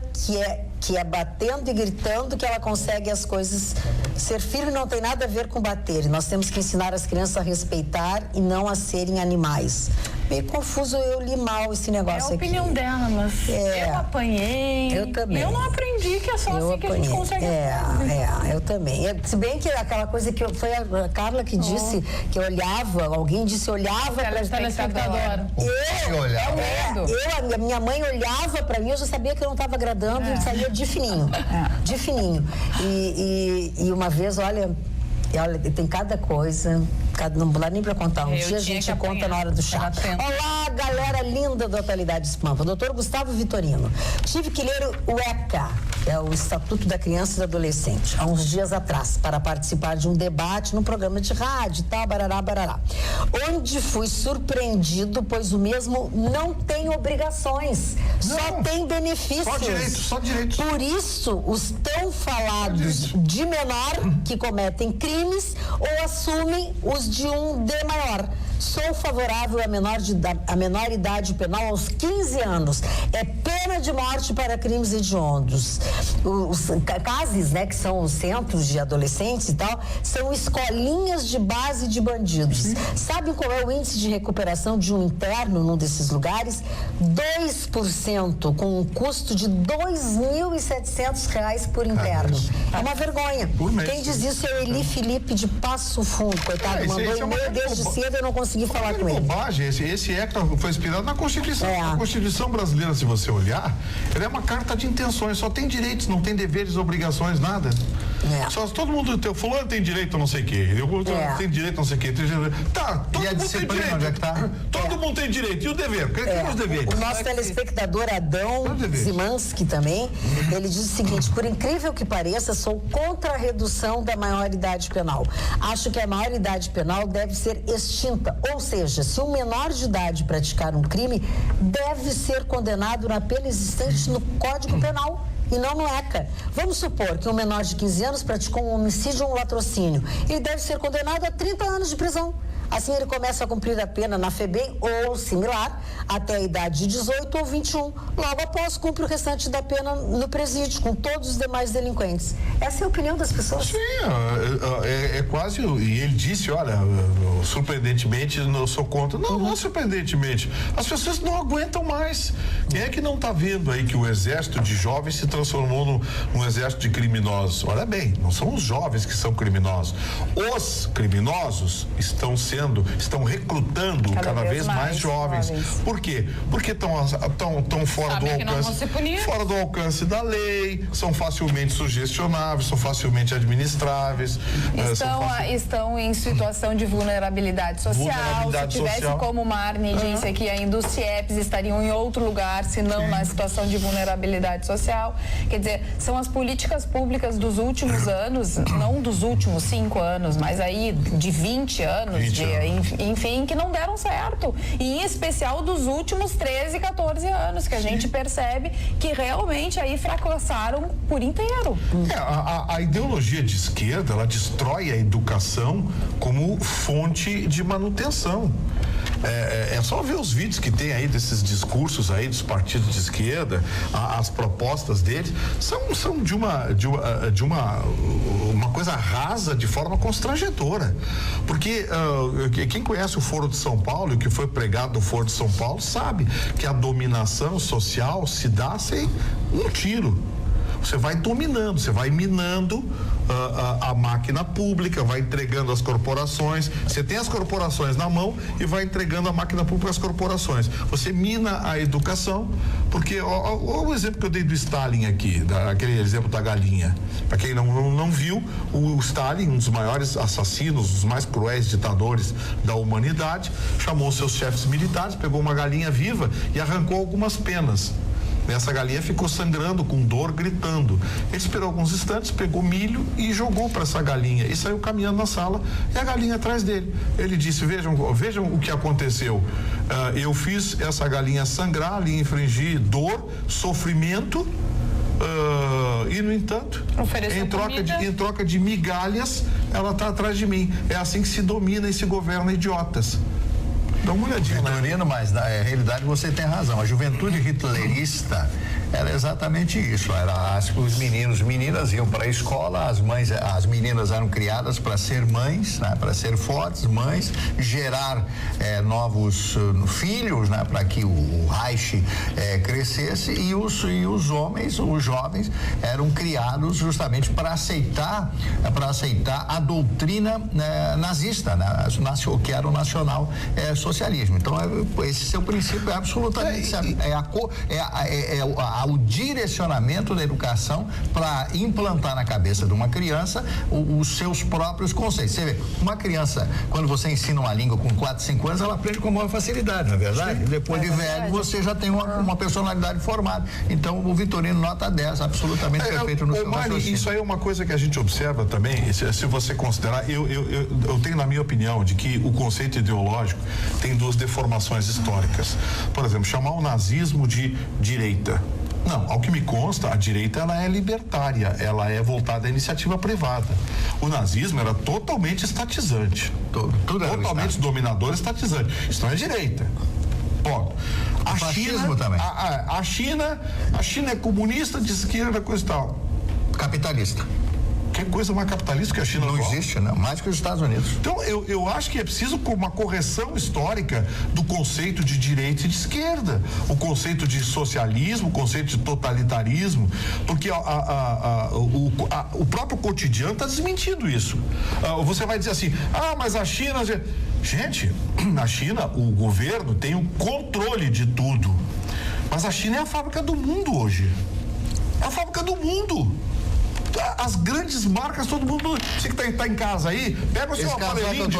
que é batendo e gritando que ela consegue as coisas. Ser firme não tem nada a ver com bater. Nós temos que ensinar as crianças a respeitar e não a serem animais. Meio confuso, eu li mal esse negócio aqui. É a opinião dela, mas eu apanhei. Eu também. Eu não aprendi que é só assim que a gente consegue. Eu também. Se bem que aquela coisa que foi a Carla que disse que alguém disse olhava para o telespectador. A minha mãe olhava para mim, eu já sabia que eu não estava agradando e saía de fininho. De fininho. E uma vez, olha, tem cada coisa, não dá nem para contar. Um dia a gente conta na hora do chá. Olá, galera linda da Atualidades Pampa. Doutor Gustavo Vitorino. Tive que ler o ECA. é o Estatuto da Criança e do Adolescente, há uns dias atrás, para participar de um debate num programa de rádio e tal, barará, onde fui surpreendido, pois o mesmo não tem obrigações, só tem benefícios. Só direitos. Por isso, os tão falados de menor que cometem crimes ou assumem os de um de maior. Sou favorável à menor idade penal aos 15 anos. É pena de morte para crimes hediondos. Os CASES, né, que são os centros de adolescentes e tal, são escolinhas de base de bandidos. Sabe qual é o índice de recuperação de um interno num desses lugares? 2%, com um custo de R$2.700 por interno. É uma vergonha. Quem diz isso é Eli Felipe de Passo Fundo, coitado, mandou e-mail desde cedo, eu não consegui falar com ele. Bobagem. Esse ECA foi inspirado na Constituição. A Constituição brasileira, se você olhar, ela é uma carta de intenções, só tem direitos, não tem deveres, obrigações, nada. Só todo mundo, fulano tem direito a não sei o quê, tem direito a não sei o quê. Tá, todo mundo tem direito. Onde é que tá? Todo mundo tem direito. E o dever? Quem os deveres? O nosso telespectador Adão Zimanski também, ele diz o seguinte: por incrível que pareça, sou contra a redução da maioridade penal. Acho que a maioridade penal deve ser extinta, ou seja, se um menor de idade praticar um crime, deve ser condenado na pena existente no Código Penal e não no ECA. Vamos supor que um menor de 15 anos praticou um homicídio ou um latrocínio. Ele deve ser condenado a 30 anos de prisão. Assim, ele começa a cumprir a pena na FEBEM ou similar até a idade de 18 ou 21. Logo após, cumpre o restante da pena no presídio, com todos os demais delinquentes. Essa é a opinião das pessoas. Sim, é quase... E ele disse, olha, surpreendentemente, eu sou contra. Não surpreendentemente. As pessoas não aguentam mais. Quem é que não está vendo aí que o exército de jovens se transformou num exército de criminosos? Olha bem, não são os jovens que são criminosos. Os criminosos estão recrutando cada vez mais jovens. Por quê? Porque estão fora do alcance da lei, são facilmente sugestionáveis, são facilmente administráveis. Estão em situação de vulnerabilidade social. Se tivesse, como o Marne disse aqui, ainda os CIEPs estariam em outro lugar, se não na situação de vulnerabilidade social. Quer dizer, são as políticas públicas dos últimos anos, não dos últimos 5 anos, mas aí de 20 anos, enfim, que não deram certo. E em especial dos últimos 13, 14 anos, que a gente percebe que realmente aí fracassaram por inteiro. A ideologia de esquerda, ela destrói a educação como fonte de manutenção. É só ver os vídeos que tem aí desses discursos aí dos partidos de esquerda, as propostas deles são de uma coisa rasa, de forma constrangedora, porque quem conhece o Foro de São Paulo e o que foi pregado no Foro de São Paulo sabe que a dominação social se dá sem um tiro. Você vai dominando, você vai minando a máquina pública, vai entregando as corporações. Você tem as corporações na mão e vai entregando a máquina pública às corporações. Você mina a educação, porque o exemplo que eu dei do Stalin aqui, aquele exemplo da galinha. Para quem não viu, o Stalin, um dos maiores assassinos, os mais cruéis ditadores da humanidade, chamou seus chefes militares, pegou uma galinha viva e arrancou algumas penas. Essa galinha ficou sangrando, com dor, gritando. Ele esperou alguns instantes, pegou milho e jogou para essa galinha e saiu caminhando na sala e a galinha atrás dele. Ele disse: vejam o que aconteceu. Eu fiz essa galinha sangrar, lhe infringi dor, sofrimento, e no entanto, em troca de migalhas, ela está atrás de mim. É assim que se domina e se governa idiotas. Dá uma olhadinha. Vitorino, mas na realidade você tem razão. A juventude hitlerista era exatamente isso. Os meninas iam para a escola, as meninas eram criadas para ser mães, né, para ser fortes mães, gerar novos filhos, né, para que o Reich crescesse, e os homens, os jovens, eram criados justamente para aceitar a doutrina nazista, né, que era o nacional socialismo. Então esse seu princípio é absolutamente certo. A o direcionamento da educação para implantar na cabeça de uma criança os seus próprios conceitos. Você vê, uma criança, quando você ensina uma língua com 4, 5 anos, ela aprende com maior facilidade, não é verdade? Depois de velho, você já tem uma personalidade formada. Então, o Vitorino nota 10, absolutamente perfeito no seu raciocínio. Isso aí é uma coisa que a gente observa também, se você considerar, eu tenho na minha opinião de que o conceito ideológico tem duas deformações históricas. Por exemplo, chamar o nazismo de direita. Não, ao que me consta, a direita ela é libertária, ela é voltada à iniciativa privada. O nazismo era totalmente estatizante. Tudo era totalmente dominador, estatizante. Isso não é direita. Ponto. A China também. A China é comunista, de esquerda, coisa e tal. Capitalista. Que coisa mais capitalista que a China não existe, né? Mais que os Estados Unidos. Então, eu acho que é preciso uma correção histórica do conceito de direita e de esquerda, o conceito de socialismo, o conceito de totalitarismo, porque o próprio cotidiano está desmentindo isso. Você vai dizer assim, mas a China... Gente, na China, o governo tem o controle de tudo, mas a China é a fábrica do mundo hoje. É a fábrica do mundo. As grandes marcas, todo mundo, você que está em casa aí, pega o seu aparelhinho de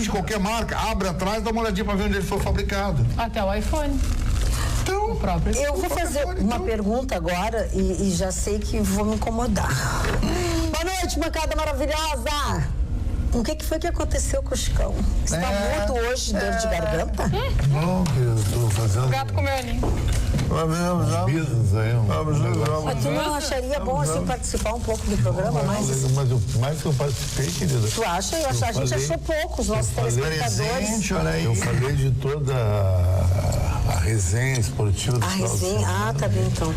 qualquer marca, abre atrás, dá uma olhadinha para ver onde ele foi fabricado. Até o iPhone. Então, eu vou fazer uma pergunta agora e já sei que vou me incomodar. Boa noite, bancada maravilhosa! O que foi que aconteceu com o Chicão? Está mudo hoje, dor de garganta? Não, eu estou fazendo... O gato comeu ali. Business aí, Mas tu não acharia bom assim participar um pouco do programa? Mas o mais que eu participei, querida. Tu acha? A gente achou pouco, os nossos telespectadores. Eu falei de toda a resenha esportiva do resenha? Tá bem então.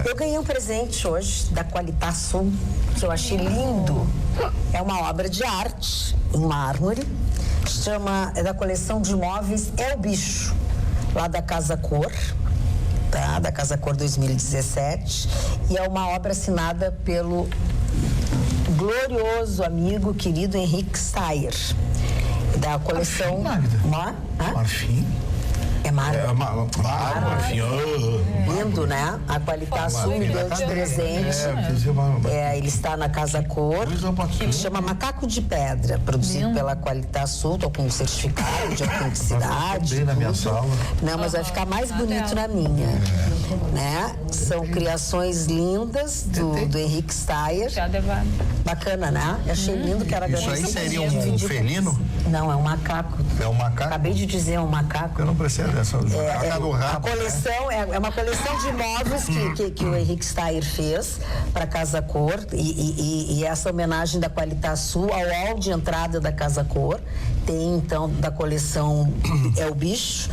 Eu ganhei um presente hoje da Qualitá Sul, que eu achei lindo. É uma obra de arte em mármore, é da coleção de móveis É o Bicho, lá da Casa Cor. Da Casa Cor 2017, e é uma obra assinada pelo glorioso amigo, querido Henrique Steyer, da coleção... Marfim? É mármore. Marfim. Lindo, né? A Qualitá Sul me deu de presente. Ele está na Casa Cor, que chama Macaco de Pedra, produzido pela Qualitá Sul. Estou com um certificado de autenticidade. Na minha sala. Não, mas vai ficar mais bonito na minha. Né? São criações lindas do Henrique Steyer. Bacana, né? Eu achei lindo, quero agradecer. Isso aí seria um felino? Não, é um macaco. É um macaco? Acabei de dizer, é um macaco. Eu não prestei atenção. A coleção é uma coleção de móveis que o Henrique Steyer fez para Casa Cor e essa homenagem da Qualitá Sul ao hall de entrada da Casa Cor. Tem então da coleção É o Bicho.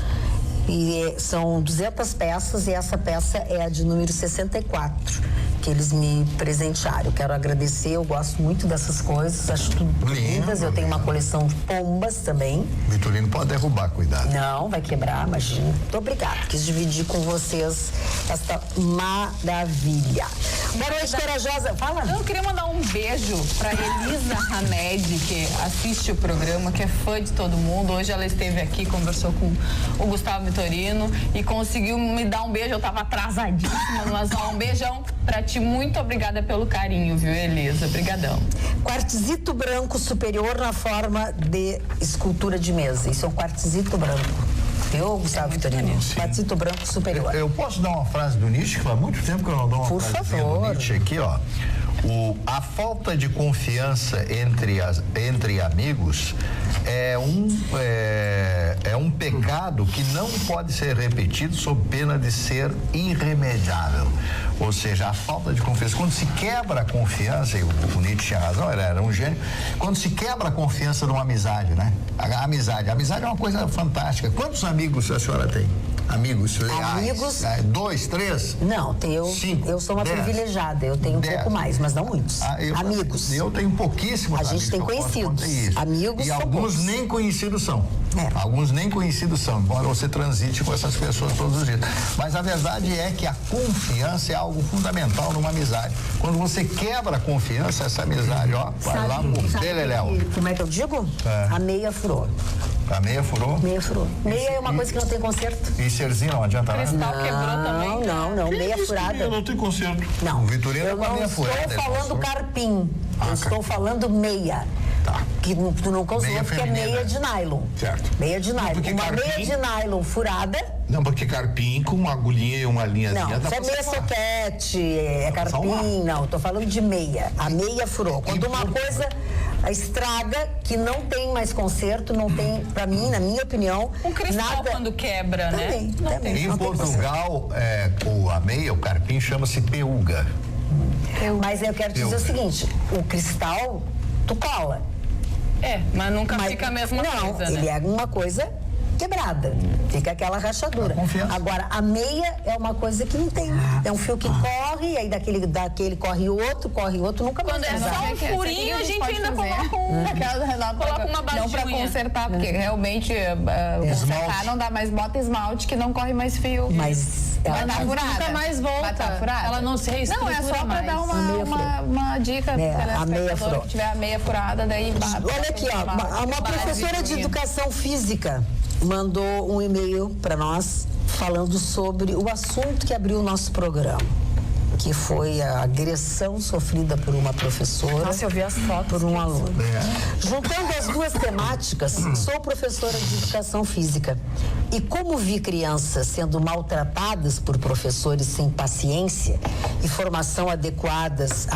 E são 200 peças e essa peça é a de número 64 que eles me presentearam. Eu quero agradecer, eu gosto muito dessas coisas, acho tudo lindas. Eu tenho uma coleção de pombas também. Vitorino pode derrubar, cuidado. Não, vai quebrar, imagina. Muito obrigada, quis dividir com vocês esta maravilha. Boa noite, Corajosa. Fala. Eu queria mandar um beijo pra Elisa Hamed, que assiste o programa, que é fã de todo mundo. Hoje ela esteve aqui, conversou com o Gustavo Vitorino e conseguiu me dar um beijo. Eu tava atrasadíssima, mas um beijão pra ti. Muito obrigada pelo carinho, viu, Elisa? Obrigadão. Quartzito branco superior na forma de escultura de mesa. Isso é um quartzito branco. Eu, Gustavo Vitorino? Quartzito branco superior. Eu posso dar uma frase do Nietzsche, que faz muito tempo que eu não dou uma frase do Nietzsche aqui, ó. A falta de confiança entre amigos é um pecado que não pode ser repetido sob pena de ser irremediável. Ou seja, a falta de confiança. Quando se quebra a confiança, e o Nietzsche tinha razão, ele era um gênio, quando se quebra a confiança numa amizade, né? A amizade é uma coisa fantástica. Quantos amigos a senhora tem? Amigos leais? Amigos? 2, 3? Não, eu sou uma 10, privilegiada, eu tenho um pouco mais, mas não muitos. Amigos. Eu tenho pouquíssimos amigos. A gente tem conhecidos. Amigos e são alguns poucos. Nem conhecidos são. Alguns nem conhecidos são, embora você transite com essas pessoas todos os dias. Mas a verdade é que a confiança é algo fundamental numa amizade. Quando você quebra a confiança, essa amizade, vai lá pro beleléu. Como é que eu digo? A meia furou. A meia furou? Meia furou. Meia é uma coisa que não tem conserto. E cerzinho não adianta nada? Cristal quebrou também. Não, meia furada. Não tem conserto. Não, O Vitorino eu com a não meia estou furada, ele falando passou. carpim. Eu estou falando meia. Tá. Que tu nunca usou, Meia porque é feminina. meia de nylon. Certo. Meia de nylon. porque Uma carpim- meia de nylon furada. Não, porque carpim com uma agulhinha e uma linhazinha Não, dá isso é pra meia salvar. soquete, é carpim, não, tô falando de meia. A meia furou. Quando uma coisa estraga, que não tem mais conserto, não tem, pra mim, na minha opinião, Um cristal nada... quando quebra, Também, né? também. Em não tem Portugal, a meia, o carpim, chama-se peuga. Mas eu quero te dizer o seguinte, o cristal, tu cola. Mas nunca Mas, fica a mesma não, coisa, ele né? é uma coisa quebrada. Fica aquela rachadura. Confiança. Agora, a meia é uma coisa que não tem. É um fio que corre, aí daquele corre outro, nunca mais Quando é vai usar. só um furinho, a gente ainda coloca coloca uma base Não de pra unha. consertar, porque realmente consertar não dá mais, bota esmalte que não corre mais fio. Mas Vai dar ela furada. Nunca mais volta. Vai tá furada. Ela não se reestrutura Não, é só pra mais. dar A meia uma dica pro a meia telespectador furou. que tiver a meia furada, daí bate. Olha aqui, ó, uma professora de educação física mandou um e-mail para nós falando sobre o assunto que abriu o nosso programa, que foi a agressão sofrida por uma professora. Nossa, eu vi as fotos. Por um aluno. Juntando as duas temáticas, sou professora de educação física e como vi crianças sendo maltratadas por professores sem paciência e formação adequadas,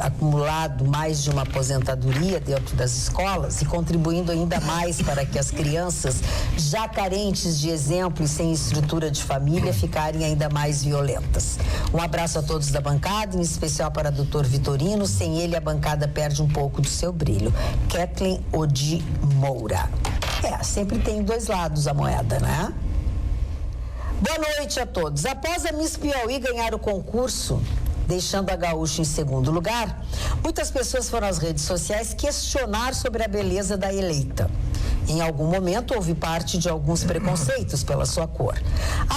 acumulado mais de uma aposentadoria dentro das escolas e contribuindo ainda mais para que as crianças já carentes de exemplo e sem estrutura de família ficarem ainda mais violentas. Um abraço a todos da bancada, em especial para o Dr. Vitorino. Sem ele, a bancada perde um pouco do seu brilho. Kathleen Odi Moura. Sempre tem dois lados a moeda, né? Boa noite a todos. Após a Miss Piauí ganhar o concurso, deixando a gaúcha em segundo lugar, muitas pessoas foram às redes sociais questionar sobre a beleza da eleita. Em algum momento houve parte de alguns preconceitos pela sua cor.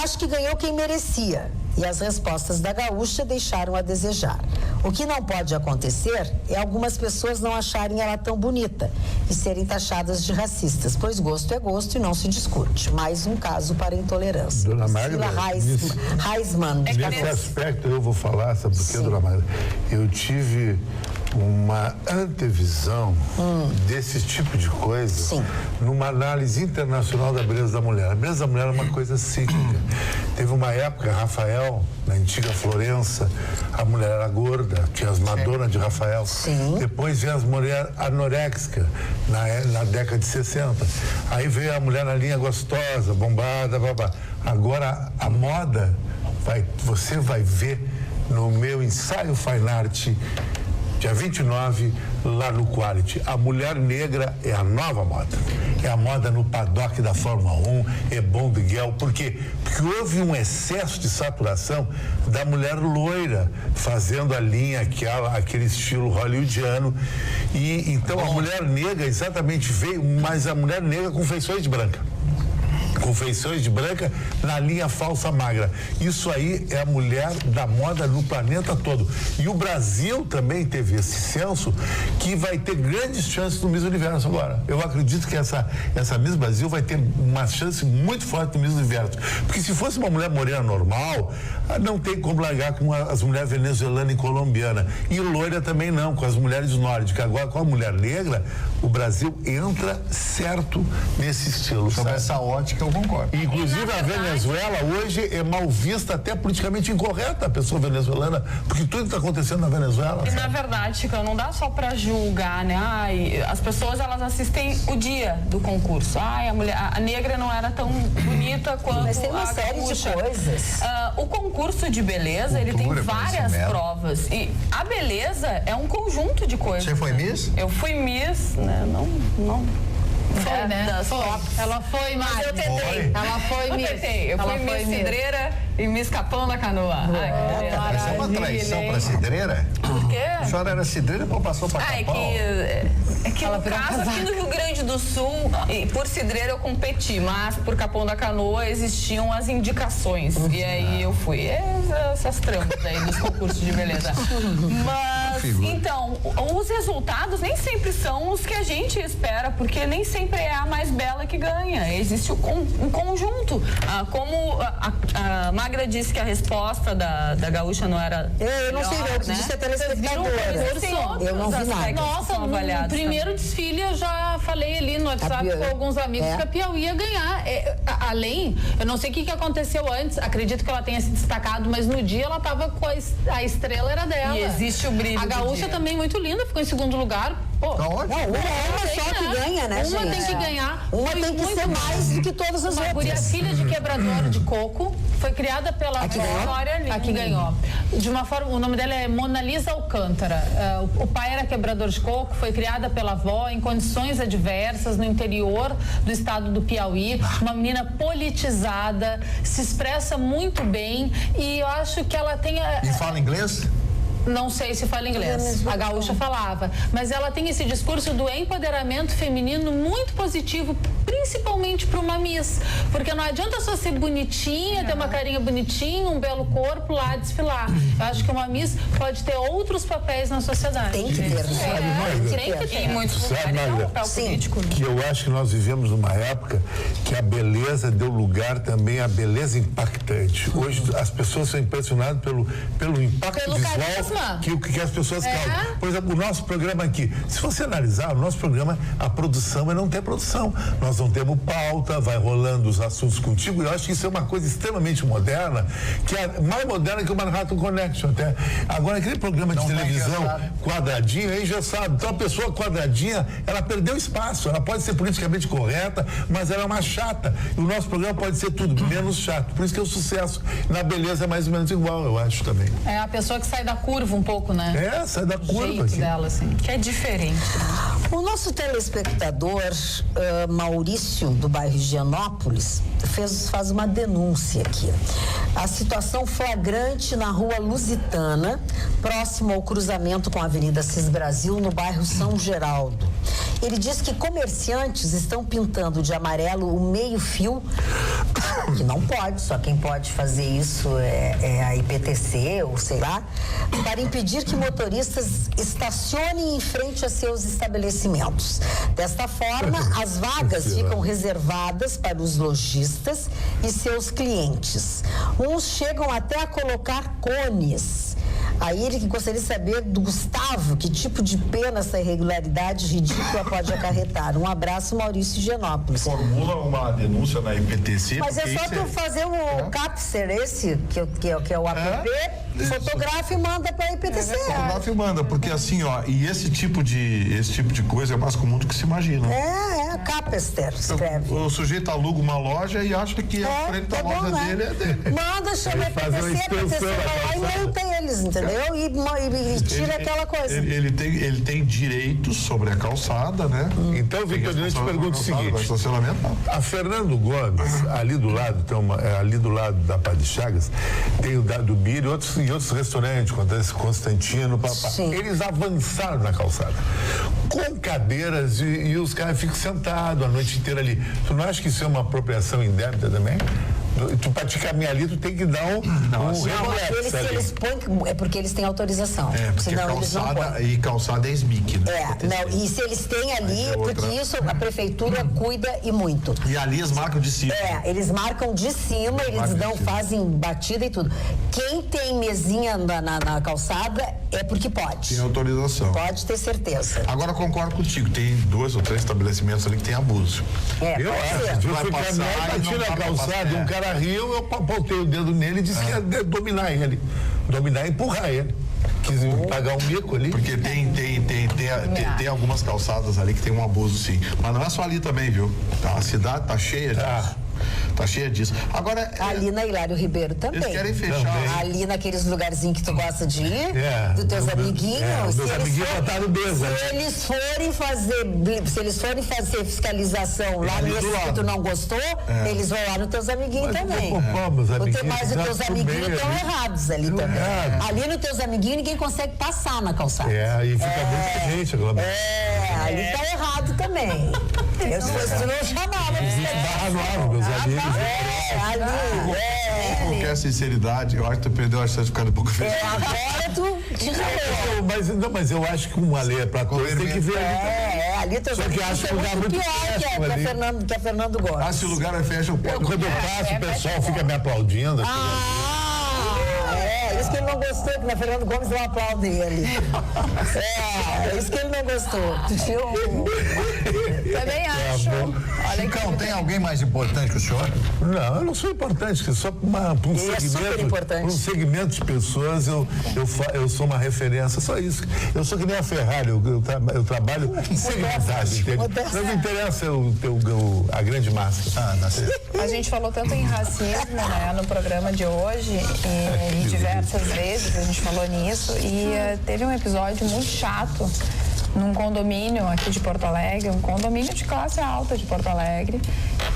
Acho que ganhou quem merecia e as respostas da gaúcha deixaram a desejar. O que não pode acontecer é algumas pessoas não acharem ela tão bonita e serem taxadas de racistas, pois gosto é gosto e não se discute. Mais um caso para intolerância. Dona Magda, Reisman. Nesse aspecto eu vou falar, sabe por quê, Dona Magda? Eu tive uma antevisão desse tipo de coisa numa análise internacional da beleza da mulher. A beleza da mulher é uma coisa cíclica. Teve uma época, Rafael, na antiga Florença, a mulher era gorda, tinha as Madonna de Rafael. Depois veio as mulheres anoréxicas, na década de 60. Aí veio a mulher na linha gostosa, bombada, babá. Agora, a moda, você vai ver no meu ensaio Fine Art, dia 29, lá no Quality. A mulher negra é a nova moda. É a moda no paddock da Fórmula 1, é bom de Miguel. Por quê? Porque houve um excesso de saturação da mulher loira, fazendo a linha, aquele estilo hollywoodiano. E então a mulher negra exatamente veio, mas a mulher negra com feições de branca. Com feições de branca na linha falsa magra. Isso aí é a mulher da moda no planeta todo. E o Brasil também teve esse senso que vai ter grandes chances no Miss Universo agora. Eu acredito que essa Miss Brasil vai ter uma chance muito forte no Miss Universo. Porque se fosse uma mulher morena normal, não tem como largar com as mulheres venezuelanas e colombiana. E loira também não, com as mulheres nórdicas. Agora, com a mulher negra, o Brasil entra certo nesse estilo. Sobre essa ótica, eu concordo. Inclusive, a Venezuela hoje é mal vista, até politicamente incorreta, a pessoa venezuelana, porque tudo está acontecendo na Venezuela. E na verdade, Chico, não dá só pra julgar, né? As pessoas, elas assistem o dia do concurso. A negra não era tão bonita quanto Mas tem uma a série gaúcha. de coisas. O concurso de beleza, ele tem Cultura, várias conhecimento. provas. E a beleza é um conjunto de coisas. Você foi Miss? Eu fui Miss, né? Não. Foi, né? Foi. Ela foi, Mas eu tentei. Foi. Ela foi Eu Miss. tentei. Eu Ela fui foi Miss Miss. Cidreira e Miss Capão da Canoa. Isso é uma traição para a cidreira? Por quê? A senhora era cidreira e depois passou para É Capão? que no caso aqui no Rio Grande do Sul, e por Cidreira eu competi, mas por Capão da Canoa existiam as indicações. E aí eu fui. Essas trampas aí dos concursos de beleza. Mas figura. Então, os resultados nem sempre são os que a gente espera, porque nem sempre é a mais bela que ganha. Existe um conjunto. Como a Magda disse que a resposta da Gaúcha não era. Eu não sei, eu disse a telespectadora. Eu não vi nada. Nossa, no primeiro desfile eu já falei ali no WhatsApp com alguns amigos que a Piauí ia ganhar. Além, eu não sei o que aconteceu antes, acredito que ela tenha se destacado, mas no dia ela estava com a estrela era dela. E existe o brilho. A Gaúcha também muito linda, ficou em segundo lugar. Pô, uma só que ganha, né, Uma gente? tem que ganhar. Uma tem que ser mais do que todas as outras. Guria, filha de quebradora de coco, foi criada pela Vitória. Aqui ganhou. De uma forma, o nome dela é Mona Lisa Alcântara. O pai era quebrador de coco, foi criada pela avó em condições adversas no interior do estado do Piauí. Uma menina politizada, se expressa muito bem e eu acho que ela tem... E fala inglês? Não sei se fala inglês. A Gaúcha falava. Mas ela tem esse discurso do empoderamento feminino muito positivo, principalmente para uma Miss. Porque não adianta só ser bonitinha, ter uma carinha bonitinha, um belo corpo lá desfilar. Eu acho que uma Miss pode ter outros papéis na sociedade. Tem que ter. Tem que ter. E muitos Sabe, lugares Magda, é um papel político. que eu acho que nós vivemos numa época que a beleza deu lugar também à beleza impactante. Hoje as pessoas são impressionadas pelo impacto Pelo visual carisma. que as pessoas causam. Por exemplo, o nosso programa aqui, se você analisar, o nosso programa, a produção é não ter produção. Nós não temos pauta, vai rolando os assuntos contigo, e eu acho que isso é uma coisa extremamente moderna, que é mais moderna que o Manhattan Connection até. Agora, aquele programa de televisão quadradinho, é engessado. Então, a pessoa quadradinha, ela perdeu espaço. Ela pode ser politicamente correta, mas ela é uma chata. E o nosso programa pode ser tudo menos chato. Por isso que é o sucesso. Na beleza é mais ou menos igual, eu acho também. É a pessoa que sai da curva um pouco, né? Sai da curva. O jeito dela, assim. Que é diferente. O nosso telespectador, Maurício, do bairro Higienópolis, faz uma denúncia aqui. A situação flagrante na rua Lusitana, próximo ao cruzamento com a Avenida Cis Brasil, no bairro São Geraldo. Ele diz que comerciantes estão pintando de amarelo o meio-fio, que não pode, só quem pode fazer isso é a IPTC, ou sei lá, para impedir que motoristas estacionem em frente a seus estabelecimentos. Desta forma, as vagas ficam reservadas para os lojistas e seus clientes. Uns chegam até a colocar cones. Aí ele que gostaria de saber do Gustavo que tipo de pena essa irregularidade ridícula pode acarretar. Um abraço, Maurício Higienópolis. Formula uma denúncia na IPTC. Mas é só tu fazer o Capser, esse, que é o app, fotografa e manda para a IPTC. Fotografa e manda, porque assim, ó, e esse tipo de coisa é mais comum do que se imagina. Capster, escreve. O sujeito aluga uma loja e acha que a frente da loja dele é dele. Manda, chama a IPTC vai lá e multa eles, entendeu? E tira aquela coisa. Ele tem direitos sobre a calçada, né? Então, Victor, eu te pergunto o seguinte: a Fernando Gomes, ali do lado, ali do lado da Padre Chagas, tem o Dado Bir e outros restaurantes, Constantino, eles avançaram na calçada com cadeiras e os caras ficam sentados a noite inteira ali. Tu não acha que isso é uma apropriação indébita também? Tu pra te caminhar ali, tu tem que dar eles põem, é porque eles têm autorização. Porque senão calçada e calçada é SMIC, né? E se eles têm ali, porque isso a prefeitura cuida e muito. E ali eles marcam de cima. Eles marcam de cima, fazem batida e tudo. Quem tem mesinha na calçada é porque pode. Tem autorização. Pode ter certeza. Agora concordo contigo, tem 2 ou 3 estabelecimentos ali que tem abuso. Eu fui caminhar, bati na calçada, um cara riu, eu apontei o dedo nele e disse que ia dominar ele. Dominar e empurrar ele. Quis pagar um mico ali. Porque tem algumas calçadas ali que tem um abuso, sim. Mas não é só ali também, viu? A cidade tá cheia disso. Tá cheia disso. Agora. Ali na Hilário Ribeiro também. Eles querem fechar. Também. Ali naqueles lugarzinhos que tu gosta de ir, dos teus amiguinhos. Meus amiguinhos botaram mesa. Se eles forem fazer fiscalização lá nesse que tu não gostou, eles vão lá nos teus amiguinhos também. Mas os teus amiguinhos estão errados ali também. Ali nos teus amiguinhos ninguém consegue passar na calçada. E fica muita gente agora. ali tá errado também. Eu não chamava. Barra Nova, meus amigos. Com qualquer sinceridade, eu acho que tu perdeu a chance de ficar um pouco feliz. Agora tu te chamou. Mas eu acho que uma lei é pra todos, tem que ver ali. Ali tu Só que acho que o lugar muito pior que é Fernando Góes. Ah, se o lugar é fecha, eu posso. Quando eu passo, o pessoal fica me aplaudindo. Isso que ele não gostou, que na Fernando Gomes não aplaude ele. Isso que ele não gostou. Também acho. Então, tem alguém mais importante que o senhor? Não, eu não sou importante, que só para um segmento de pessoas eu sou uma referência, só isso. Eu sou que nem a Ferrari, eu trabalho em segmentagem. Não me interessa a grande massa. A gente falou tanto em racismo, né, no programa de hoje, e diversas vezes a gente falou nisso, e teve um episódio muito chato num condomínio aqui de Porto Alegre, um condomínio de classe alta de Porto Alegre,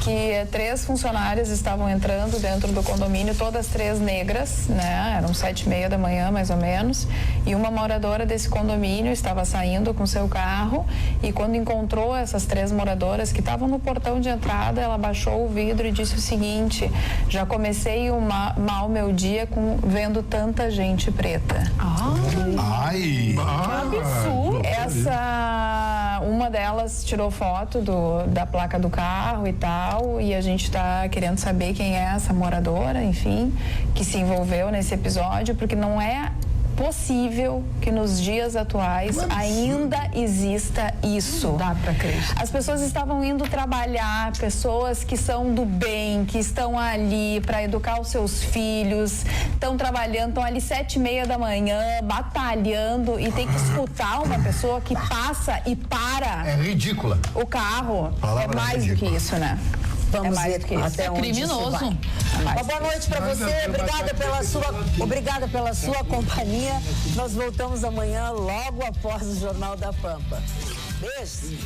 que 3 funcionárias estavam entrando dentro do condomínio, todas 3 negras, né? Eram 7:30 da manhã, mais ou menos, e uma moradora desse condomínio estava saindo com seu carro, e quando encontrou essas 3 moradoras que estavam no portão de entrada, ela baixou o vidro e disse o seguinte: já comecei mal meu dia vendo tanta gente preta. Ai! Que absurdo! Uma delas tirou foto da placa do carro e tal, e a gente está querendo saber quem é essa moradora, enfim, que se envolveu nesse episódio, porque não é possível que nos dias atuais ainda exista isso. Dá pra acreditar. As pessoas estavam indo trabalhar, pessoas que são do bem, que estão ali para educar os seus filhos, estão trabalhando, estão ali 7:30 da manhã, batalhando, e tem que escutar uma pessoa que passa e para. É ridícula. O carro. Palavra é mais do que isso, né? Vamos ver até onde criminoso. isso vai. Uma boa noite para você, obrigada pela sua companhia. Nós voltamos amanhã logo após o Jornal da Pampa. Beijo.